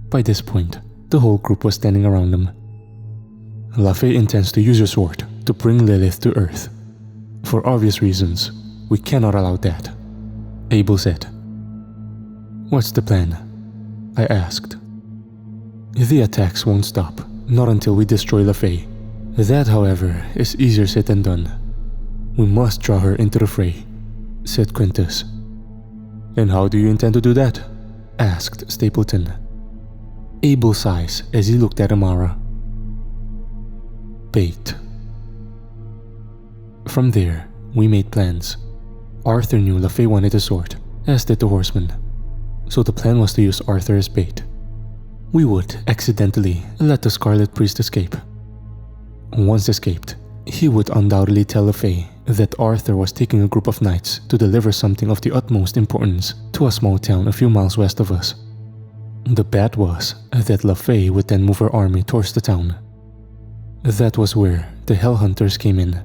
By this point, the whole group was standing around them. "Lafay intends to use your sword to bring Lilith to Earth. For obvious reasons, we cannot allow that," Abel said. "What's the plan?" I asked. "The attacks won't stop, not until we destroy Lafay. That, however, is easier said than done. We must draw her into the fray," said Quintus. "And how do you intend to do that?" asked Stapleton. Abel sighs as he looked at Amara. "Bait." From there, we made plans. Arthur knew Lafay wanted a sword, as did the horseman, so the plan was to use Arthur as bait. We would accidentally let the Scarlet Priest escape. Once escaped, he would undoubtedly tell Lafay that Arthur was taking a group of knights to deliver something of the utmost importance to a small town a few miles west of us. The bet was that Lafay would then move her army towards the town. That was where the Hell Hunters came in.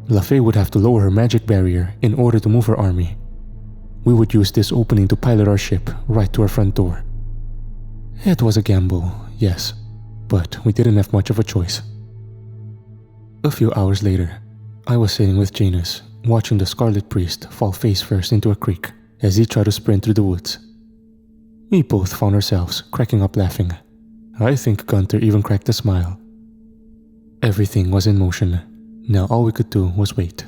Lafay would have to lower her magic barrier in order to move her army. We would use this opening to pilot our ship right to our front door. It was a gamble, yes, but we didn't have much of a choice. A few hours later, I was sitting with Janus, watching the Scarlet Priest fall face first into a creek as he tried to sprint through the woods. We both found ourselves cracking up laughing. I think Gunther even cracked a smile. Everything was in motion. Now all we could do was wait.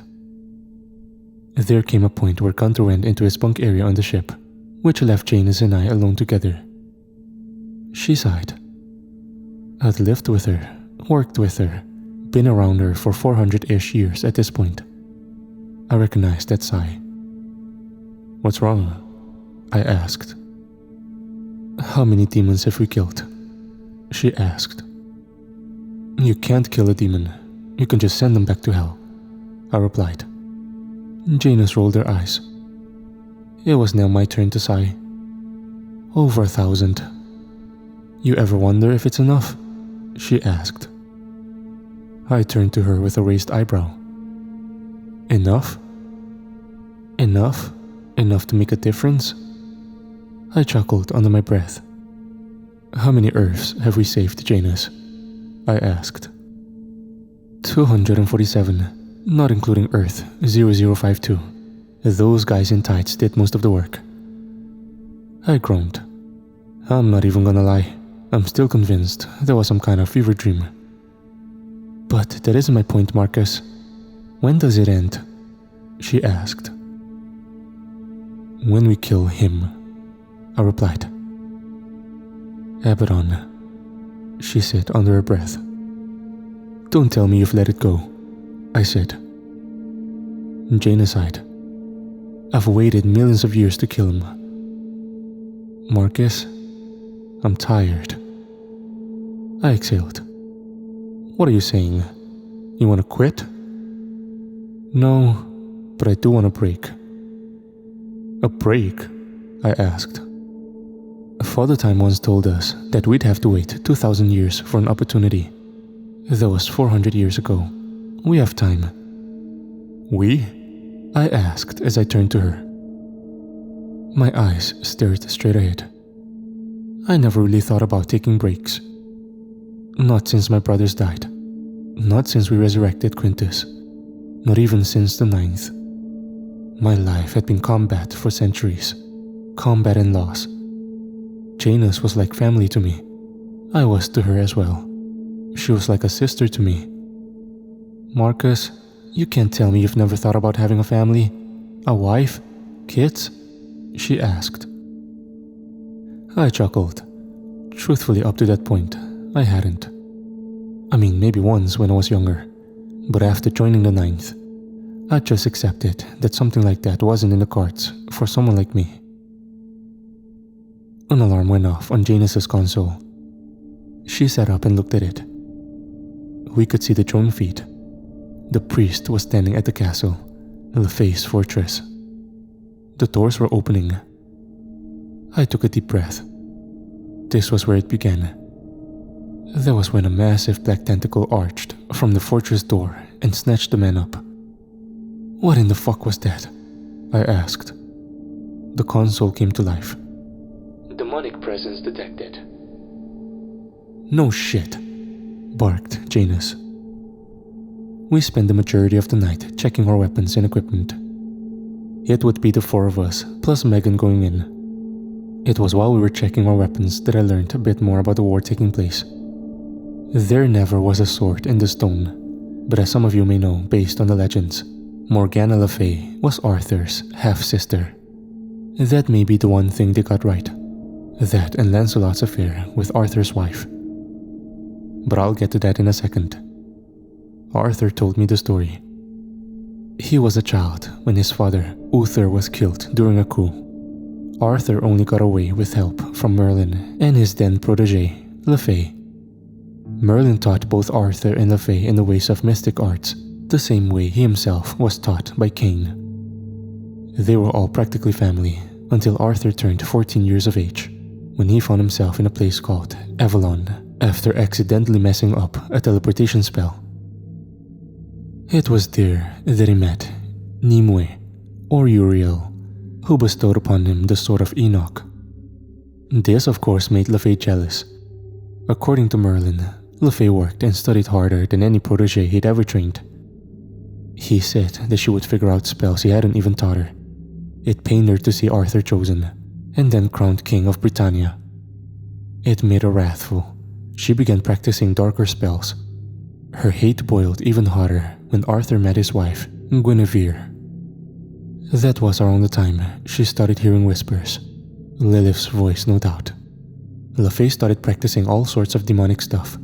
There came a point where Gunther went into his bunk area on the ship, which left Janus and I alone together. She sighed. I'd lived with her, worked with her, been around her for 400-ish years at this point. I recognized that sigh. "What's wrong?" I asked. "How many demons have we killed?" she asked. "You can't kill a demon," You can just send them back to hell, I replied. Janus rolled her eyes. It was now my turn to sigh. Over 1,000. You ever wonder if it's enough? She asked. I turned to her with a raised eyebrow. Enough? Enough? Enough to make a difference? I chuckled under my breath. How many Earths have we saved, Janus? I asked. 247, not including Earth 0052. Those guys in tights did most of the work. I groaned. I'm not even gonna lie. I'm still convinced there was some kind of fever dream. But that isn't my point, Marcus. When does it end? She asked. When we kill him, I replied. Abaddon, she said under her breath. Don't tell me you've let it go, I said. Janus sighed. I've waited millions of years to kill him. Marcus, I'm tired. I exhaled. What are you saying? You want to quit? No, but I do want a break. A break? I asked. Father Time once told us that we'd have to wait 2,000 years for an opportunity. That was 400 years ago. We have time. We? I asked as I turned to her. My eyes stared straight ahead. I never really thought about taking breaks. Not since my brothers died. Not since we resurrected Quintus. Not even since the 9th. My life had been combat for centuries. Combat and loss. Janus was like family to me. I was to her as well. She was like a sister to me. Marcus, you can't tell me you've never thought about having a family? A wife? Kids? She asked. I chuckled. Truthfully, up to that point, I hadn't. I mean, maybe once when I was younger. But after joining the 9th, I just accepted that something like that wasn't in the cards for someone like me. An alarm went off on Janus's console. She sat up and looked at it. We could see the drone feed. The priest was standing at the castle, LeFay's fortress. The doors were opening. I took a deep breath. This was where it began. That was when a massive black tentacle arched from the fortress door and snatched the man up. What in the fuck was that? I asked. The console came to life. Demonic presence detected. No shit, barked Janus. We spent the majority of the night checking our weapons and equipment. It would be the 4 of us, plus Megan going in. It was while we were checking our weapons that I learned a bit more about the war taking place. There never was a sword in the stone, but as some of you may know based on the legends, Morgana Le Fay was Arthur's half-sister. That may be the one thing they got right. That and Lancelot's affair with Arthur's wife. But I'll get to that in a second. Arthur told me the story. He was a child when his father, Uther, was killed during a coup. Arthur only got away with help from Merlin and his then protege, Le Fay. Merlin taught both Arthur and Le Fay in the ways of mystic arts, the same way he himself was taught by Cain. They were all practically family until Arthur turned 14 years of age, when he found himself in a place called Avalon after accidentally messing up a teleportation spell. It was there that he met Nimue, or Uriel, who bestowed upon him the Sword of Enoch. This of course made Le Fay jealous. According to Merlin, Le Fay worked and studied harder than any protege he'd ever trained. He said that she would figure out spells he hadn't even taught her. It pained her to see Arthur chosen, and then crowned King of Britannia. It made her wrathful. She began practicing darker spells. Her hate boiled even hotter when Arthur met his wife, Guinevere. That was around the time she started hearing whispers. Lilith's voice, no doubt. Le Fay started practicing all sorts of demonic stuff.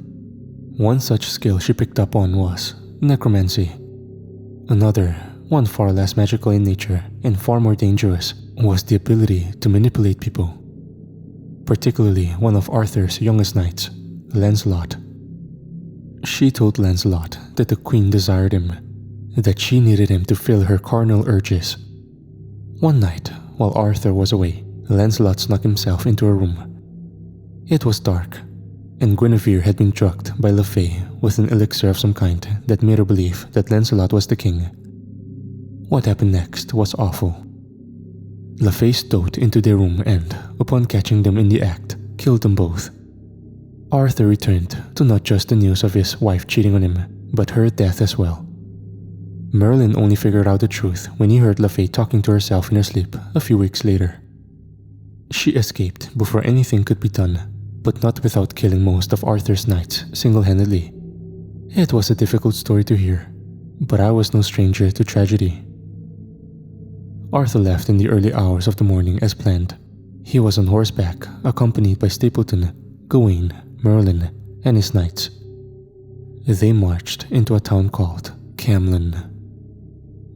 One such skill she picked up on was necromancy. Another, one far less magical in nature and far more dangerous, was the ability to manipulate people. Particularly one of Arthur's youngest knights, Lancelot. She told Lancelot that the Queen desired him, that she needed him to fill her carnal urges. One night, while Arthur was away, Lancelot snuck himself into her room. It was dark, and Guinevere had been drugged by Le Fay with an elixir of some kind that made her believe that Lancelot was the king. What happened next was awful. Le Fay stowed into their room and, upon catching them in the act, killed them both. Arthur returned to not just the news of his wife cheating on him, but her death as well. Merlin only figured out the truth when he heard Le Fay talking to herself in her sleep a few weeks later. She escaped before anything could be done, but not without killing most of Arthur's knights single-handedly. It was a difficult story to hear, but I was no stranger to tragedy. Arthur left in the early hours of the morning as planned. He was on horseback, accompanied by Stapleton, Gawain, Merlin, and his knights. They marched into a town called Camlan.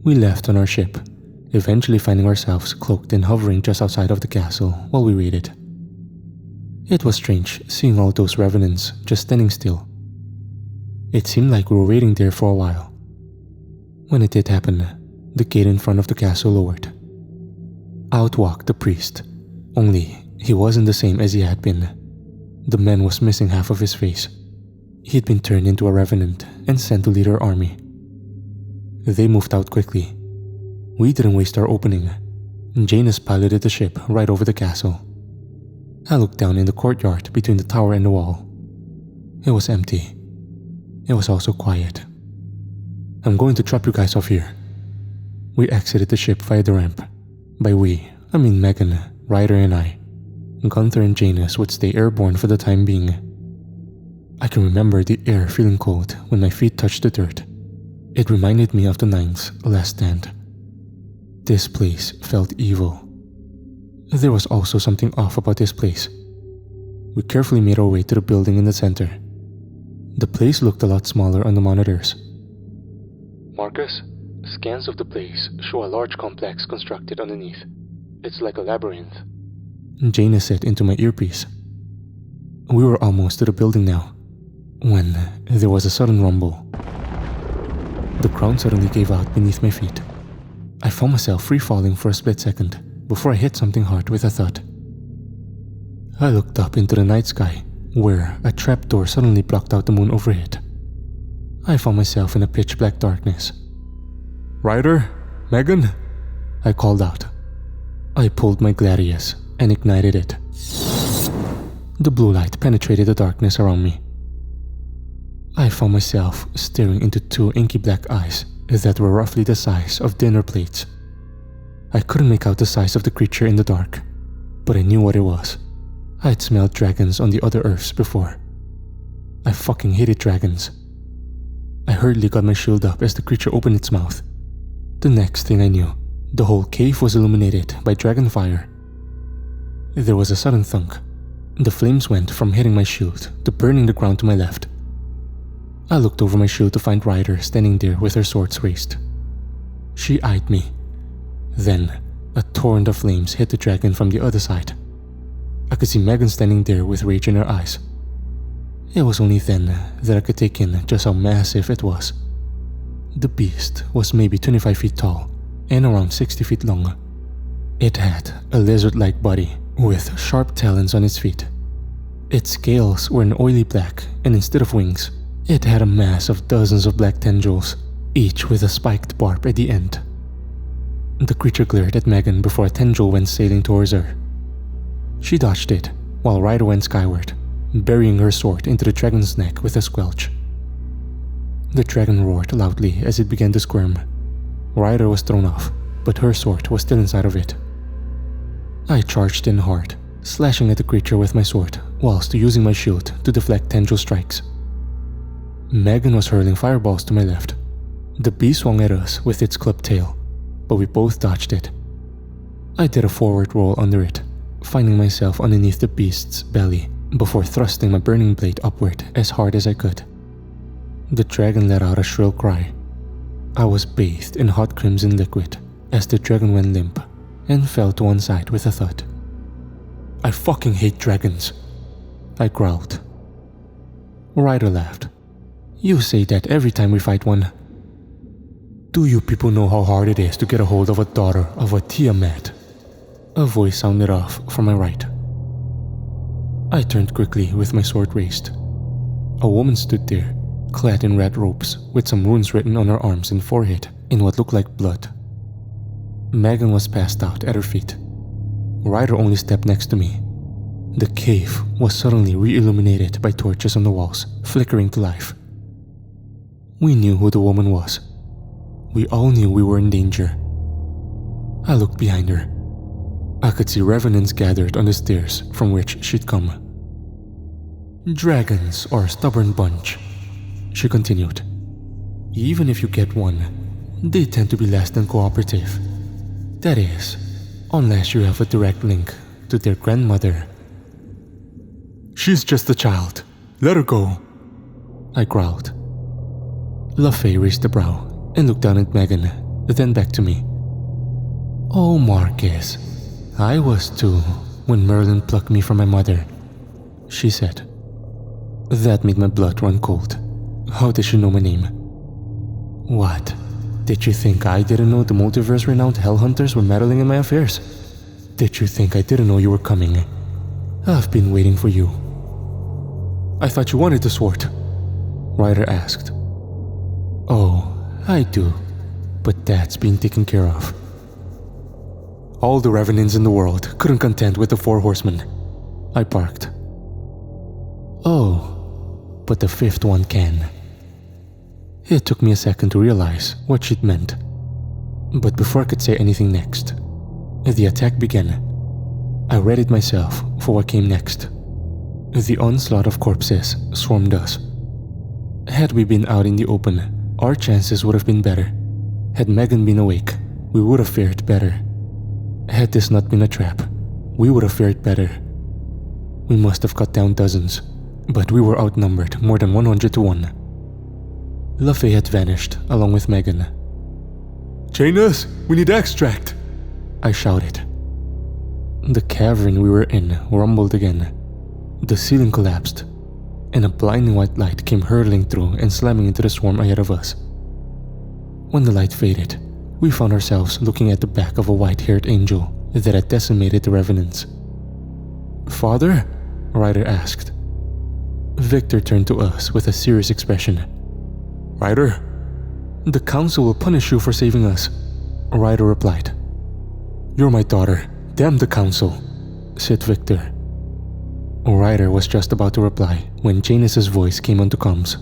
We left on our ship, eventually finding ourselves cloaked and hovering just outside of the castle while we waited. It was strange seeing all those revenants just standing still. It seemed like we were waiting there for a while. When it did happen, the gate in front of the castle lowered. Out walked the priest, only he wasn't the same as he had been. The man was missing half of his face. He'd been turned into a revenant and sent to lead our army. They moved out quickly. We didn't waste our opening. Janus piloted the ship right over the castle. I looked down in the courtyard between the tower and the wall. It was empty. It was also quiet. I'm going to drop you guys off here. We exited the ship via the ramp. By we, I mean Megan, Ryder and I. Gunther and Janus would stay airborne for the time being. I can remember the air feeling cold when my feet touched the dirt. It reminded me of the Nine's last stand. This place felt evil. There was also something off about this place. We carefully made our way to the building in the center. The place looked a lot smaller on the monitors. Marcus, scans of the place show a large complex constructed underneath. It's like a labyrinth. Janus said into my earpiece. We were almost to the building now, when there was a sudden rumble. The ground suddenly gave out beneath my feet. I found myself free-falling for a split second before I hit something hard with a thud. I looked up into the night sky, where a trapdoor suddenly blocked out the moon overhead. I found myself in a pitch-black darkness. "Ryder? Megan?" I called out. I pulled my gladius and ignited it. The blue light penetrated the darkness around me. I found myself staring into two inky black eyes that were roughly the size of dinner plates. I couldn't make out the size of the creature in the dark, but I knew what it was. I'd smelled dragons on the other Earths before. I fucking hated dragons. I hurriedly got my shield up as the creature opened its mouth. The next thing I knew, the whole cave was illuminated by dragon fire. There was a sudden thunk. The flames went from hitting my shield to burning the ground to my left. I looked over my shield to find Ryder standing there with her swords raised. She eyed me. Then, a torrent of flames hit the dragon from the other side. I could see Megan standing there with rage in her eyes. It was only then that I could take in just how massive it was. The beast was maybe 25 feet tall and around 60 feet long. It had a lizard-like body with sharp talons on its feet. Its scales were an oily black, and instead of wings, it had a mass of dozens of black tendrils, each with a spiked barb at the end. The creature glared at Megan before a tendril went sailing towards her. She dodged it, while Ryder went skyward, burying her sword into the dragon's neck with a squelch. The dragon roared loudly as it began to squirm. Ryder was thrown off, but her sword was still inside of it. I charged in hard, slashing at the creature with my sword, whilst using my shield to deflect tendril strikes. Megan was hurling fireballs to my left. The beast swung at us with its clubbed tail, but we both dodged it. I did a forward roll under it, finding myself underneath the beast's belly before thrusting my burning blade upward as hard as I could. The dragon let out a shrill cry. I was bathed in hot crimson liquid as the dragon went limp and fell to one side with a thud. "I fucking hate dragons," I growled. Ryder laughed. You say that every time we fight one. Do you people know how hard it is to get a hold of a daughter of a Tiamat? A voice sounded off from my right. I turned quickly with my sword raised. A woman stood there, clad in red robes, with some runes written on her arms and forehead in what looked like blood. Megan was passed out at her feet. Ryder only stepped next to me. The cave was suddenly re-illuminated by torches on the walls, flickering to life. We knew who the woman was. We all knew we were in danger. I looked behind her. I could see revenants gathered on the stairs from which she'd come. Dragons are a stubborn bunch, she continued. Even if you get one, they tend to be less than cooperative. That is, unless you have a direct link to their grandmother. She's just a child. Let her go, I growled. LaFay raised a brow and looked down at Megan, then back to me. Oh, Marcus, I was too when Merlin plucked me from my mother, she said. That made my blood run cold. How did she know my name? What? Did you think I didn't know the multiverse-renowned hellhunters were meddling in my affairs? Did you think I didn't know you were coming? I've been waiting for you. I thought you wanted the sword, Ryder asked. Oh, I do, but that's been taken care of. All the revenants in the world couldn't contend with the 4 horsemen, I barked. Oh, but the 5th one can. It took me a second to realize what she'd meant. But before I could say anything next, the attack began. I readied myself for what came next. The onslaught of corpses swarmed us. Had we been out in the open, our chances would have been better. Had Megan been awake, we would have fared better. Had this not been a trap, we would have fared better. We must have cut down dozens, but we were outnumbered more than 100 to 1. LaFay had vanished along with Megan. Chain us! We need extract! I shouted. The cavern we were in rumbled again. The ceiling collapsed, and a blinding white light came hurtling through and slamming into the swarm ahead of us. When the light faded, we found ourselves looking at the back of a white-haired angel that had decimated the revenants. Father? Ryder asked. Victor turned to us with a serious expression. Ryder? The council will punish you for saving us, Ryder replied. You're my daughter. Damn the council, said Victor. Ryder was just about to reply when Janus's voice came onto comms.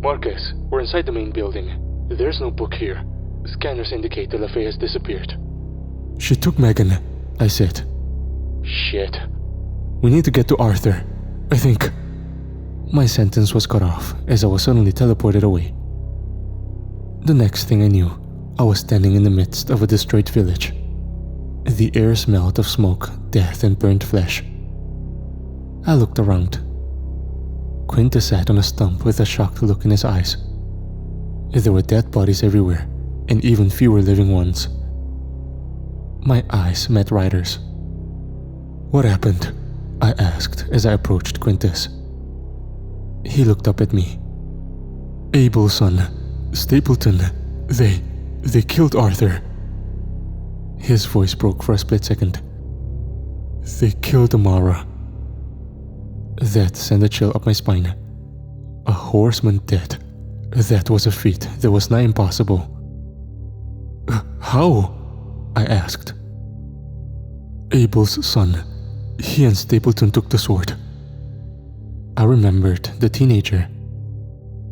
Marcus, we're inside the main building. There's no book here. Scanners indicate that LaFay has disappeared. She took Megan, I said. Shit. We need to get to Arthur, I think. My sentence was cut off as I was suddenly teleported away. The next thing I knew, I was standing in the midst of a destroyed village. The air smelled of smoke, death, and burnt flesh. I looked around. Quintus sat on a stump with a shocked look in his eyes. There were dead bodies everywhere, and even fewer living ones. My eyes met Ryder's. What happened? I asked as I approached Quintus. He looked up at me. Abel's son, Stapleton, they killed Arthur. His voice broke for a split second. They killed Amara. That sent a chill up my spine. A horseman dead. That was a feat that was nigh impossible. How? I asked. Abel's son. He and Stapleton took the sword. I remembered the teenager.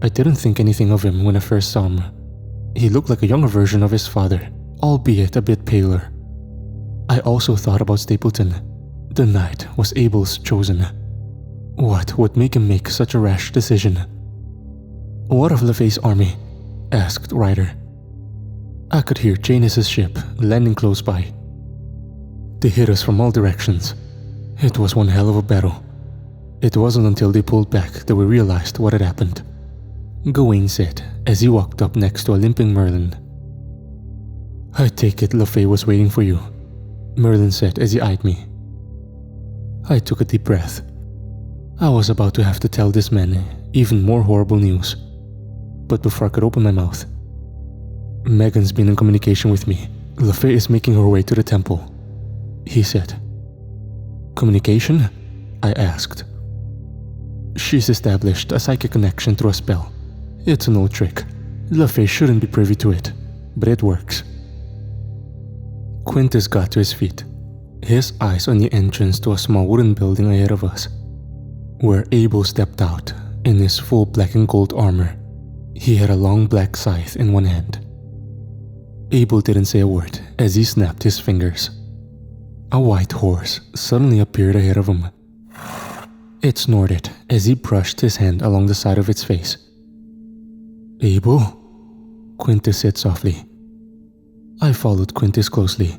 I didn't think anything of him when I first saw him. He looked like a younger version of his father, albeit a bit paler. I also thought about Stapleton. The knight was Abel's chosen. What would make him make such a rash decision? What of LaFay's army? Asked Ryder. I could hear Janus's ship landing close by. They hit us from all directions. It was one hell of a battle. It wasn't until they pulled back that we realized what had happened. Gawain said as he walked up next to a limping Merlin. I take it LaFay was waiting for you, Merlin said as he eyed me. I took a deep breath. I was about to have to tell this man even more horrible news, but before I could open my mouth, "Megan's been in communication with me. LaFay is making her way to the temple," he said. "Communication?" I asked. "She's established a psychic connection through a spell. It's an old trick. LaFay shouldn't be privy to it, but it works." Quintus got to his feet, his eyes on the entrance to a small wooden building ahead of us, where Abel stepped out in his full black and gold armor. He had a long black scythe in one hand. Abel didn't say a word as he snapped his fingers. A white horse suddenly appeared ahead of him. It snorted as he brushed his hand along the side of its face. "Abel?" Quintus said softly. I followed Quintus closely.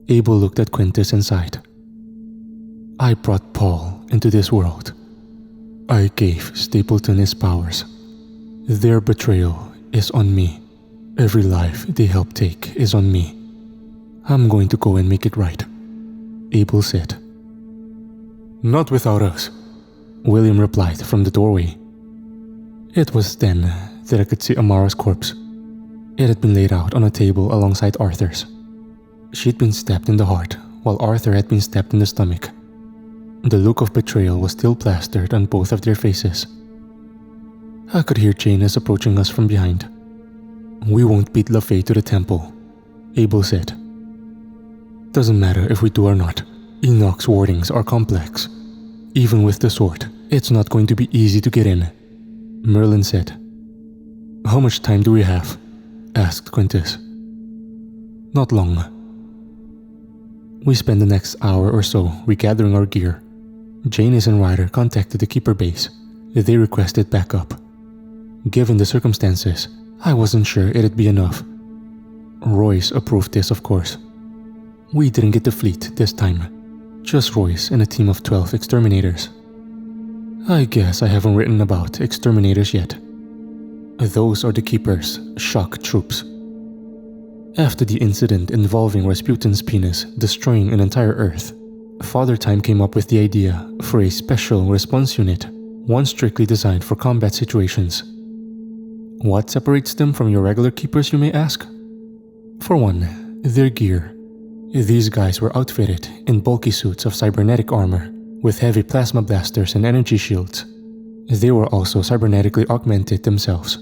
Abel looked at Quintus and sighed. "I brought Paul into this world. I gave Stapleton his powers. Their betrayal is on me. Every life they help take is on me. I'm going to go and make it right," Abel said. "Not without us," William replied from the doorway. It was then that I could see Amara's corpse. It had been laid out on a table alongside Arthur's. She'd been stabbed in the heart, while Arthur had been stabbed in the stomach. The look of betrayal was still plastered on both of their faces. I could hear Janus approaching us from behind. "We won't beat LaFay to the temple," Abel said. "Doesn't matter if we do or not. Enoch's wardings are complex. Even with the sword, it's not going to be easy to get in," Merlin said. "How much time do we have?" asked Quintus. "Not long." We spent the next hour or so regathering our gear. Janus and Ryder contacted the Keeper base. They requested backup. Given the circumstances, I wasn't sure it'd be enough. Royce approved this, of course. We didn't get the fleet this time. Just Royce and a team of 12 exterminators. I guess I haven't written about exterminators yet. Those are the Keeper's shock troops. After the incident involving Rasputin's penis destroying an entire Earth, Father Time came up with the idea for a special response unit, one strictly designed for combat situations. What separates them from your regular Keepers, you may ask? For one, their gear. These guys were outfitted in bulky suits of cybernetic armor, with heavy plasma blasters and energy shields. They were also cybernetically augmented themselves.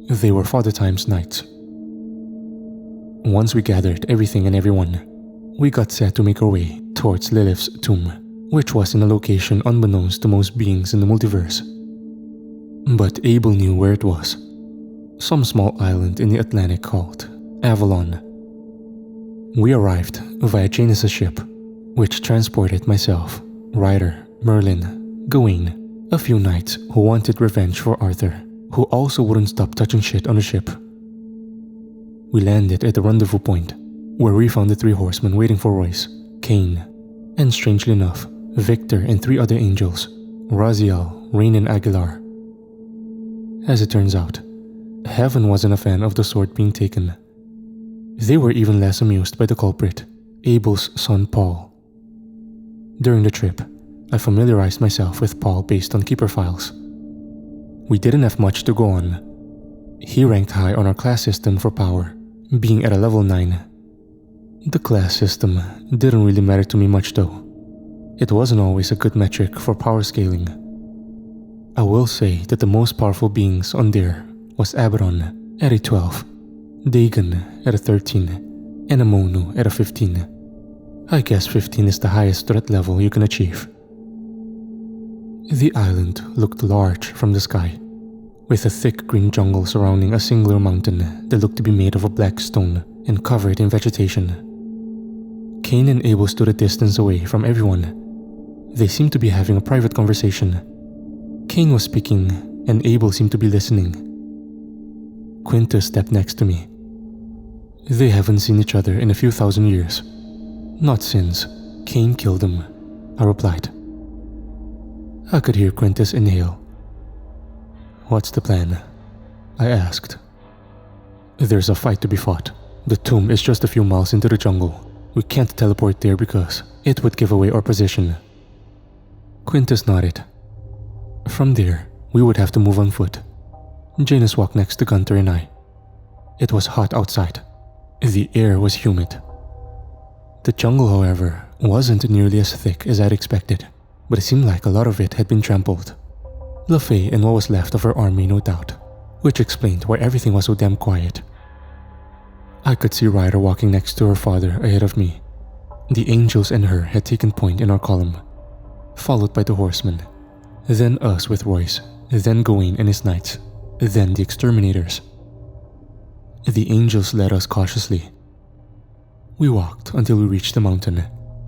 They were Father Time's knights. Once we gathered everything and everyone, we got set to make our way towards Lilith's tomb, which was in a location unbeknownst to most beings in the multiverse. But Abel knew where it was. Some small island in the Atlantic called Avalon. We arrived via Janus' ship, which transported myself, Ryder, Merlin, Gawain, a few knights who wanted revenge for Arthur, who also wouldn't stop touching shit on the ship. We landed at the rendezvous point, where we found the 3 horsemen waiting for Royce, Cain, and strangely enough, Victor and 3 other angels, Raziel, Rain and Aguilar. As it turns out, Heaven wasn't a fan of the sword being taken. They were even less amused by the culprit, Abel's son Paul. During the trip, I familiarized myself with Paul based on Keeper files. We didn't have much to go on. He ranked high on our class system for power, being at a level 9. The class system didn't really matter to me much though. It wasn't always a good metric for power scaling. I will say that the most powerful beings on there was Abaddon at a 12, Dagon at a 13, and Amonu at a 15. I guess 15 is the highest threat level you can achieve. The island looked large from the sky, with a thick green jungle surrounding a singular mountain that looked to be made of a black stone and covered in vegetation. Cain and Abel stood a distance away from everyone. They seemed to be having a private conversation. Cain was speaking, and Abel seemed to be listening. Quintus stepped next to me. They haven't seen each other in a few thousand years. Not since Cain killed him, I replied. I could hear Quintus inhale. What's the plan? I asked. There's a fight to be fought. The tomb is just a few miles into the jungle. We can't teleport there because it would give away our position. Quintus nodded. From there, we would have to move on foot. Janus walked next to Gunter and I. It was hot outside. The air was humid. The jungle, however, wasn't nearly as thick as I'd expected, but it seemed like a lot of it had been trampled. LaFay and what was left of her army, no doubt, which explained why everything was so damn quiet. I could see Ryder walking next to her father ahead of me. The angels and her had taken point in our column, followed by the horsemen, then us with Royce, then Gawain and his knights, then the exterminators. The angels led us cautiously. We walked until we reached the mountain,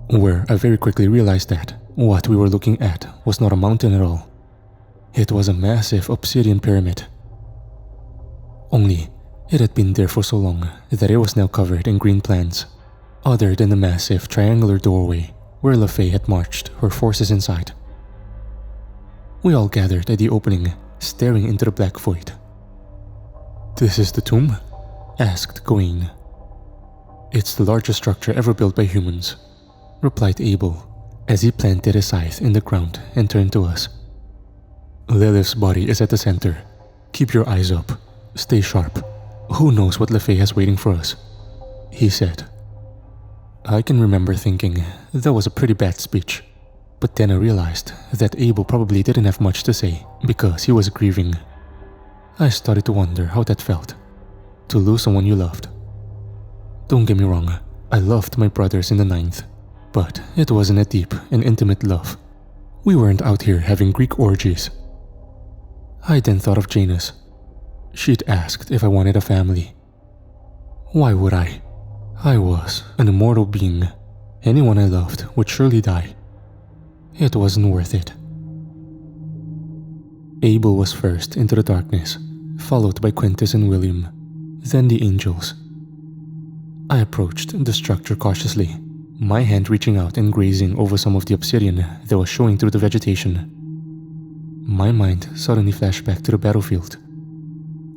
where I very quickly realized that what we were looking at was not a mountain at all. It was a massive obsidian pyramid. Only, it had been there for so long that it was now covered in green plants, other than the massive triangular doorway where LaFay had marched her forces inside. We all gathered at the opening, staring into the black void. "This is the tomb?" asked Gawain. "It's the largest structure ever built by humans," replied Abel, as he planted his scythe in the ground and turned to us. "Lilith's body is at the center. Keep your eyes up. Stay sharp. Who knows what LaFay has waiting for us," he said. I can remember thinking that was a pretty bad speech, but then I realized that Abel probably didn't have much to say because he was grieving. I started to wonder how that felt, to lose someone you loved. Don't get me wrong, I loved my brothers in the 9th, but it wasn't a deep and intimate love. We weren't out here having Greek orgies. I then thought of Janus. She'd asked if I wanted a family. Why would I? I was an immortal being. Anyone I loved would surely die. It wasn't worth it. Abel was first into the darkness, followed by Quintus and William, then the angels. I approached the structure cautiously, my hand reaching out and grazing over some of the obsidian that was showing through the vegetation. My mind suddenly flashed back to the battlefield.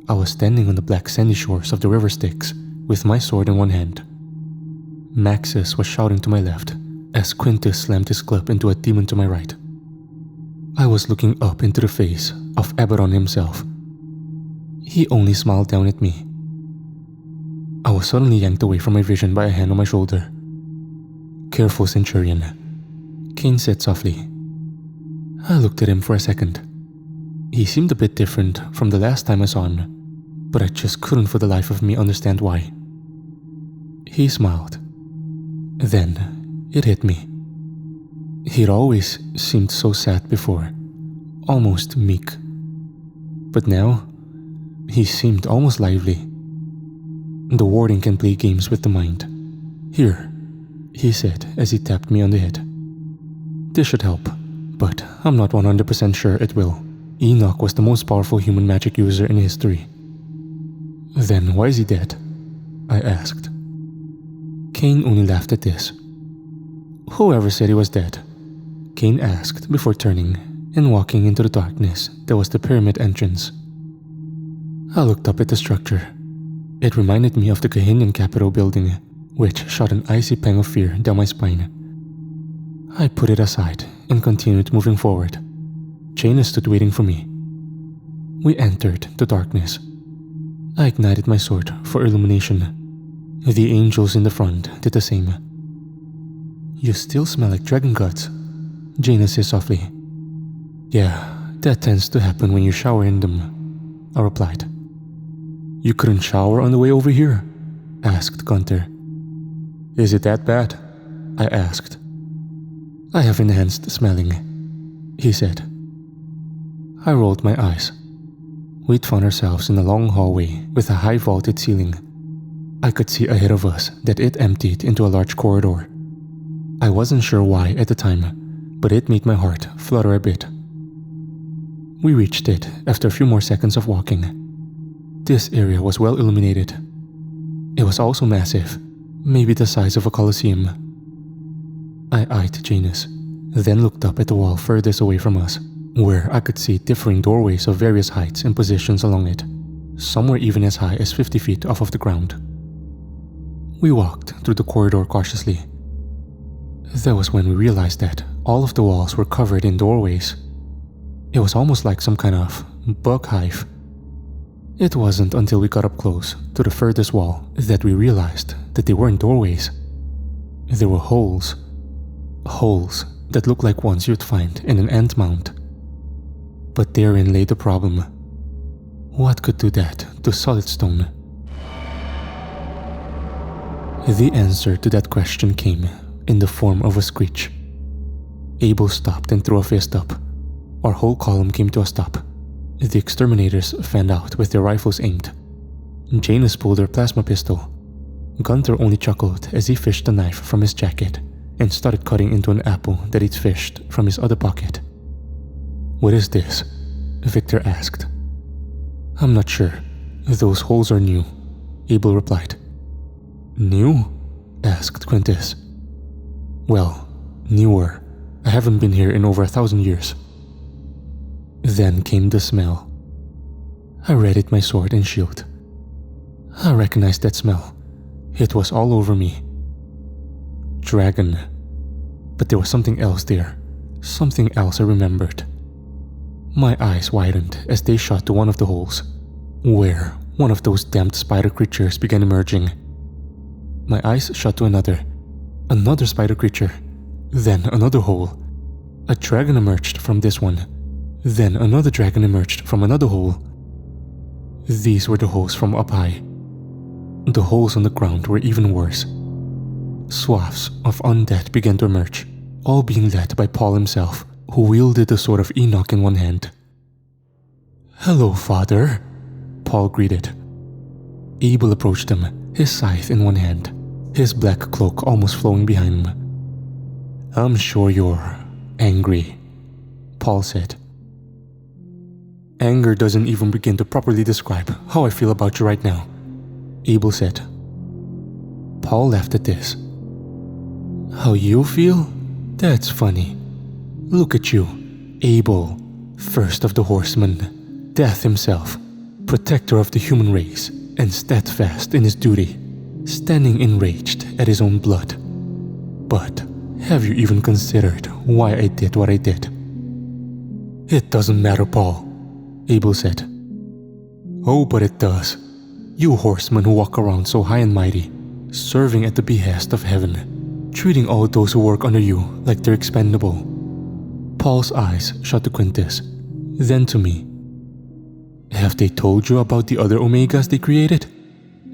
I was standing on the black sandy shores of the river Styx with my sword in one hand. Maxis was shouting to my left as Quintus slammed his club into a demon to my right. I was looking up into the face of Abaddon himself. He only smiled down at me. I was suddenly yanked away from my vision by a hand on my shoulder. "Careful, Centurion," Cain said softly. I looked at him for a second. He seemed a bit different from the last time I saw him, but I just couldn't for the life of me understand why. He smiled. Then it hit me. He'd always seemed so sad before, almost meek. But now, he seemed almost lively. The warden can play games with the mind. "Here," he said as he tapped me on the head. "This should help, but I'm not 100% sure it will. Enoch was the most powerful human magic user in history." "Then why is he dead?" I asked. Cain only laughed at this. "Whoever said he was dead?" Cain asked before turning and walking into the darkness that was the pyramid entrance. I looked up at the structure. It reminded me of the Kahinian Capitol building, which shot an icy pang of fear down my spine. I put it aside and continued moving forward. Janus stood waiting for me. We entered the darkness. I ignited my sword for illumination. The angels in the front did the same. "You still smell like dragon guts," Janus said softly. "Yeah, that tends to happen when you shower in them," I replied. "You couldn't shower on the way over here?" asked Gunter. "Is it that bad?" I asked. "I have enhanced smelling," he said. I rolled my eyes. We'd found ourselves in a long hallway with a high vaulted ceiling. I could see ahead of us that it emptied into a large corridor. I wasn't sure why at the time, but it made my heart flutter a bit. We reached it after a few more seconds of walking. This area was well illuminated. It was also massive, maybe the size of a coliseum. I eyed Janus, then looked up at the wall furthest away from us, where I could see differing doorways of various heights and positions along it, some were even as high as 50 feet off of the ground. We walked through the corridor cautiously. That was when we realized that all of the walls were covered in doorways. It was almost like some kind of bug hive. It wasn't until we got up close to the furthest wall that we realized that they weren't doorways. There were holes. Holes that looked like ones you'd find in an ant mound. But therein lay the problem. What could do that to solid stone? The answer to that question came in the form of a screech. Abel stopped and threw a fist up. Our whole column came to a stop. The exterminators fanned out with their rifles aimed. Janus pulled her plasma pistol. Gunther only chuckled as he fished a knife from his jacket and started cutting into an apple that he'd fished from his other pocket. "What is this?" Victor asked. "I'm not sure. Those holes are new," Abel replied. "New?" asked Quintus. "Well, newer. I haven't been here in over 1,000 years." Then came the smell. I readied my sword and shield. I recognized that smell. It was all over me. Dragon. But there was something else there. Something else I remembered. My eyes widened as they shot to one of the holes, where one of those damned spider creatures began emerging. My eyes shot to another spider creature, then another hole. A dragon emerged from this one. Then another dragon emerged from another hole. These were the holes from up high. The holes on the ground were even worse. Swaths of undead began to emerge, all being led by Paul himself, who wielded the sword of Enoch in one hand. "Hello, Father," Paul greeted. Abel approached him, his scythe in one hand, his black cloak almost flowing behind him. "I'm sure you're angry," Paul said. "Anger doesn't even begin to properly describe how I feel about you right now," Abel said. Paul laughed at this. "How you feel? That's funny. Look at you, Abel, first of the horsemen, Death himself, protector of the human race, and steadfast in his duty, standing enraged at his own blood. But have you even considered why I did what I did?" "It doesn't matter, Paul," Abel said. "Oh, but it does. You horsemen who walk around so high and mighty, serving at the behest of heaven, treating all those who work under you like they're expendable." Paul's eyes shot to Quintus, then to me. "Have they told you about the other Omegas they created?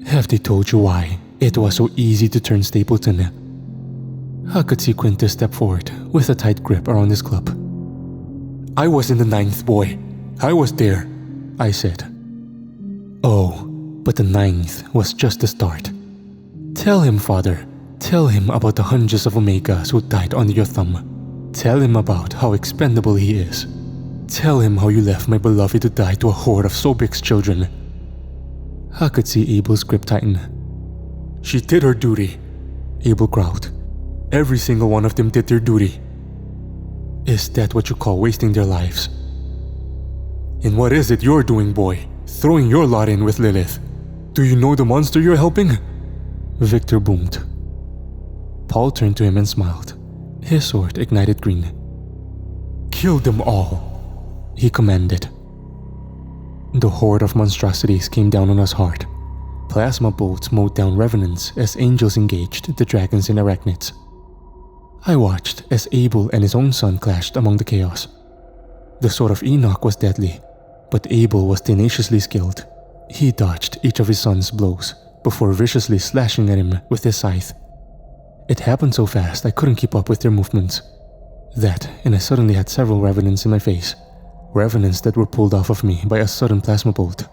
Have they told you why it was so easy to turn Stapleton?" I could see Quintus step forward with a tight grip around his club. "I was in the 9th, boy. I was there," I said. "Oh, but the 9th was just the start. Tell him, Father. Tell him about the hundreds of Omegas who died under your thumb. Tell him about how expendable he is. Tell him how you left my beloved to die to a horde of Sobek's children." I could see Abel's grip tighten. "She did her duty," Abel growled. "Every single one of them did their duty." "Is that what you call wasting their lives?" "And what is it you're doing, boy? Throwing your lot in with Lilith? Do you know the monster you're helping?" Victor boomed. Paul turned to him and smiled. His sword ignited green. "Kill them all," he commanded. The horde of monstrosities came down on us hard. Plasma bolts mowed down revenants as angels engaged the dragons and arachnids. I watched as Abel and his own son clashed among the chaos. The sword of Enoch was deadly, but Abel was tenaciously skilled. He dodged each of his son's blows before viciously slashing at him with his scythe. It happened so fast I couldn't keep up with their movements. That, and I suddenly had several revenants in my face. Revenants that were pulled off of me by a sudden plasma bolt.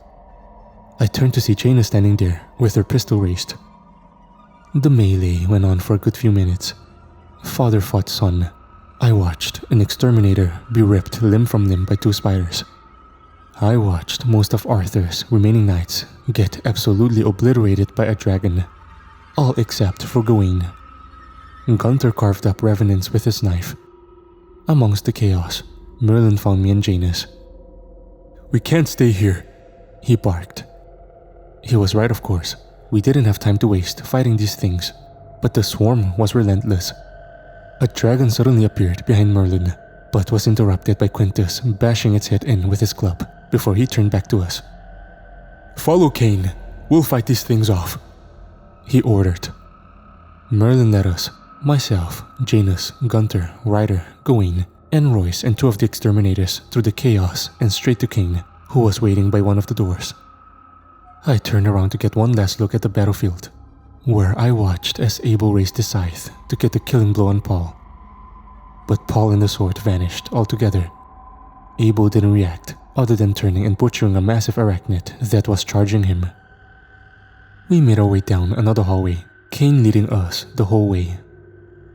I turned to see Jaina standing there with her pistol raised. The melee went on for a good few minutes. Father fought son. I watched an exterminator be ripped limb from limb by 2 spiders. I watched most of Arthur's remaining knights get absolutely obliterated by a dragon, all except for Gawain. Gunther carved up revenants with his knife. Amongst the chaos, Merlin found me and Janus. "We can't stay here," he barked. He was right, of course. We didn't have time to waste fighting these things, but the swarm was relentless. A dragon suddenly appeared behind Merlin, but was interrupted by Quintus bashing its head in with his club before he turned back to us. "Follow Kane. We'll fight these things off," he ordered. Merlin led us, myself, Janus, Gunther, Ryder, Gawain, and Royce and 2 of the exterminators through the chaos and straight to Kane, who was waiting by one of the doors. I turned around to get one last look at the battlefield, where I watched as Abel raised his scythe to get the killing blow on Paul. But Paul and the sword vanished altogether. Abel didn't react, other than turning and butchering a massive arachnid that was charging him. We made our way down another hallway, Kane leading us the whole way,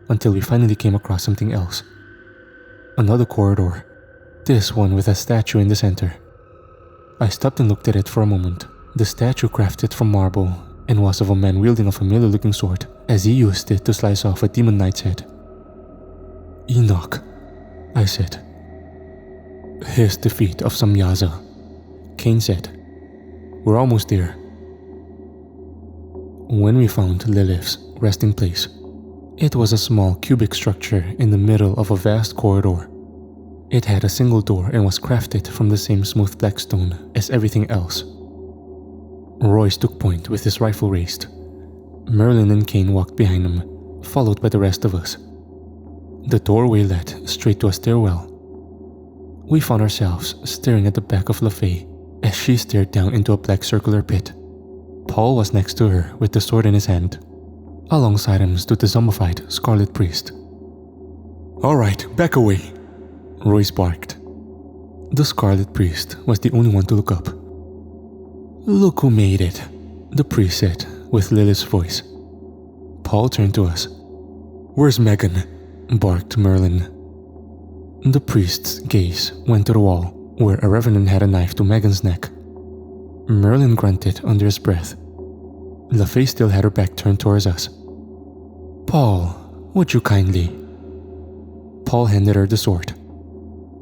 until we finally came across something else. Another corridor, this one with a statue in the center. I stopped and looked at it for a moment. The statue crafted from marble and was of a man wielding a familiar-looking sword as he used it to slice off a demon knight's head. "Enoch," I said. "His defeat of Samyaza," Kane said. "We're almost there." When we found Lilith's resting place, it was a small cubic structure in the middle of a vast corridor. It had a single door and was crafted from the same smooth black stone as everything else. Royce took point with his rifle raised. Merlin and Kane walked behind him, followed by the rest of us. The doorway led straight to a stairwell. We found ourselves staring at the back of LaFay as she stared down into a black circular pit. Paul was next to her with the sword in his hand. Alongside him stood the zombified Scarlet Priest. "All right, back away," Royce barked. The Scarlet Priest was the only one to look up. "Look who made it," the priest said with Lilith's voice. Paul turned to us. "Where's Megan?" barked Merlin. The priest's gaze went to the wall, where a revenant had a knife to Megan's neck. Merlin grunted under his breath. LaFay still had her back turned towards us. "Paul, would you kindly?" Paul handed her the sword.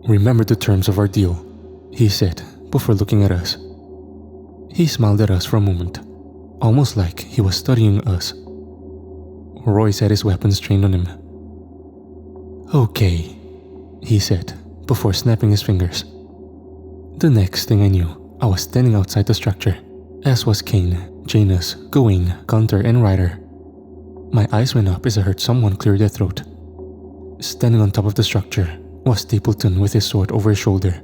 "Remember the terms of our deal," he said before looking at us. He smiled at us for a moment, almost like he was studying us. Royce had his weapons trained on him. "Okay," he said before snapping his fingers. The next thing I knew, I was standing outside the structure, as was Kane, Janus, Gawain, Gunther, and Ryder. My eyes went up as I heard someone clear their throat. Standing on top of the structure was Stapleton with his sword over his shoulder.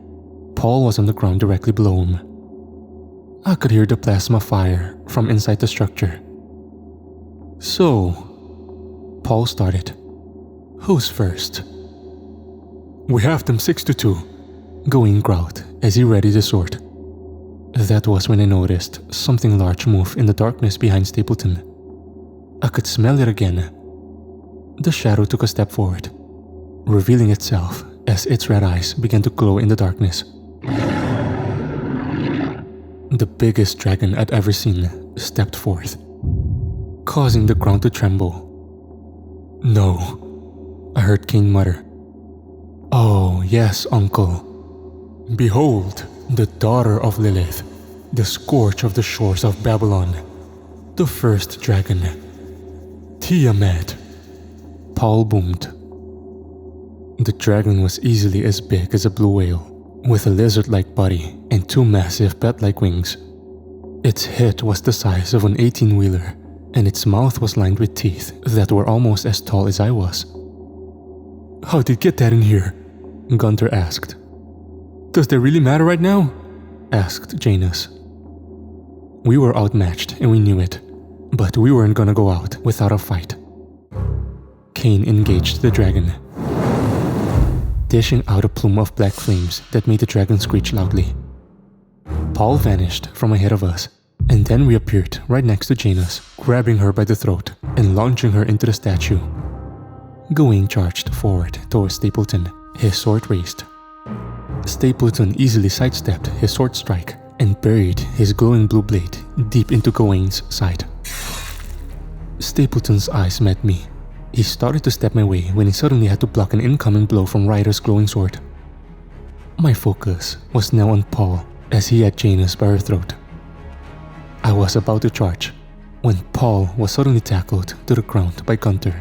Paul was on the ground directly below him. I could hear the plasma fire from inside the structure. "So," Paul started. "Who's first?" "We have them 6-2, Gawain growled as he readied his sword. That was when I noticed something large move in the darkness behind Stapleton. I could smell it again. The shadow took a step forward, revealing itself as its red eyes began to glow in the darkness. The biggest dragon I'd ever seen stepped forth, causing the ground to tremble. "No," I heard Kane mutter. "Oh, yes, uncle. Behold, the daughter of Lilith, the scourge of the shores of Babylon, the first dragon, Tiamat," Paul boomed. The dragon was easily as big as a blue whale, with a lizard-like body and 2 massive bat-like wings. Its head was the size of an 18-wheeler, and its mouth was lined with teeth that were almost as tall as I was. "How did it get that in here?" Gunther asked. "Does that really matter right now?" asked Janus. We were outmatched and we knew it, but we weren't gonna go out without a fight. Kane engaged the dragon, dishing out a plume of black flames that made the dragon screech loudly. Paul vanished from ahead of us, and then reappeared right next to Janus, grabbing her by the throat and launching her into the statue. Gawain charged forward towards Stapleton, his sword raised. Stapleton easily sidestepped his sword strike and buried his glowing blue blade deep into Gawain's side. Stapleton's eyes met me. He started to step my way when he suddenly had to block an incoming blow from Ryder's glowing sword. My focus was now on Paul as he had Janus by her throat. I was about to charge when Paul was suddenly tackled to the ground by Gunther.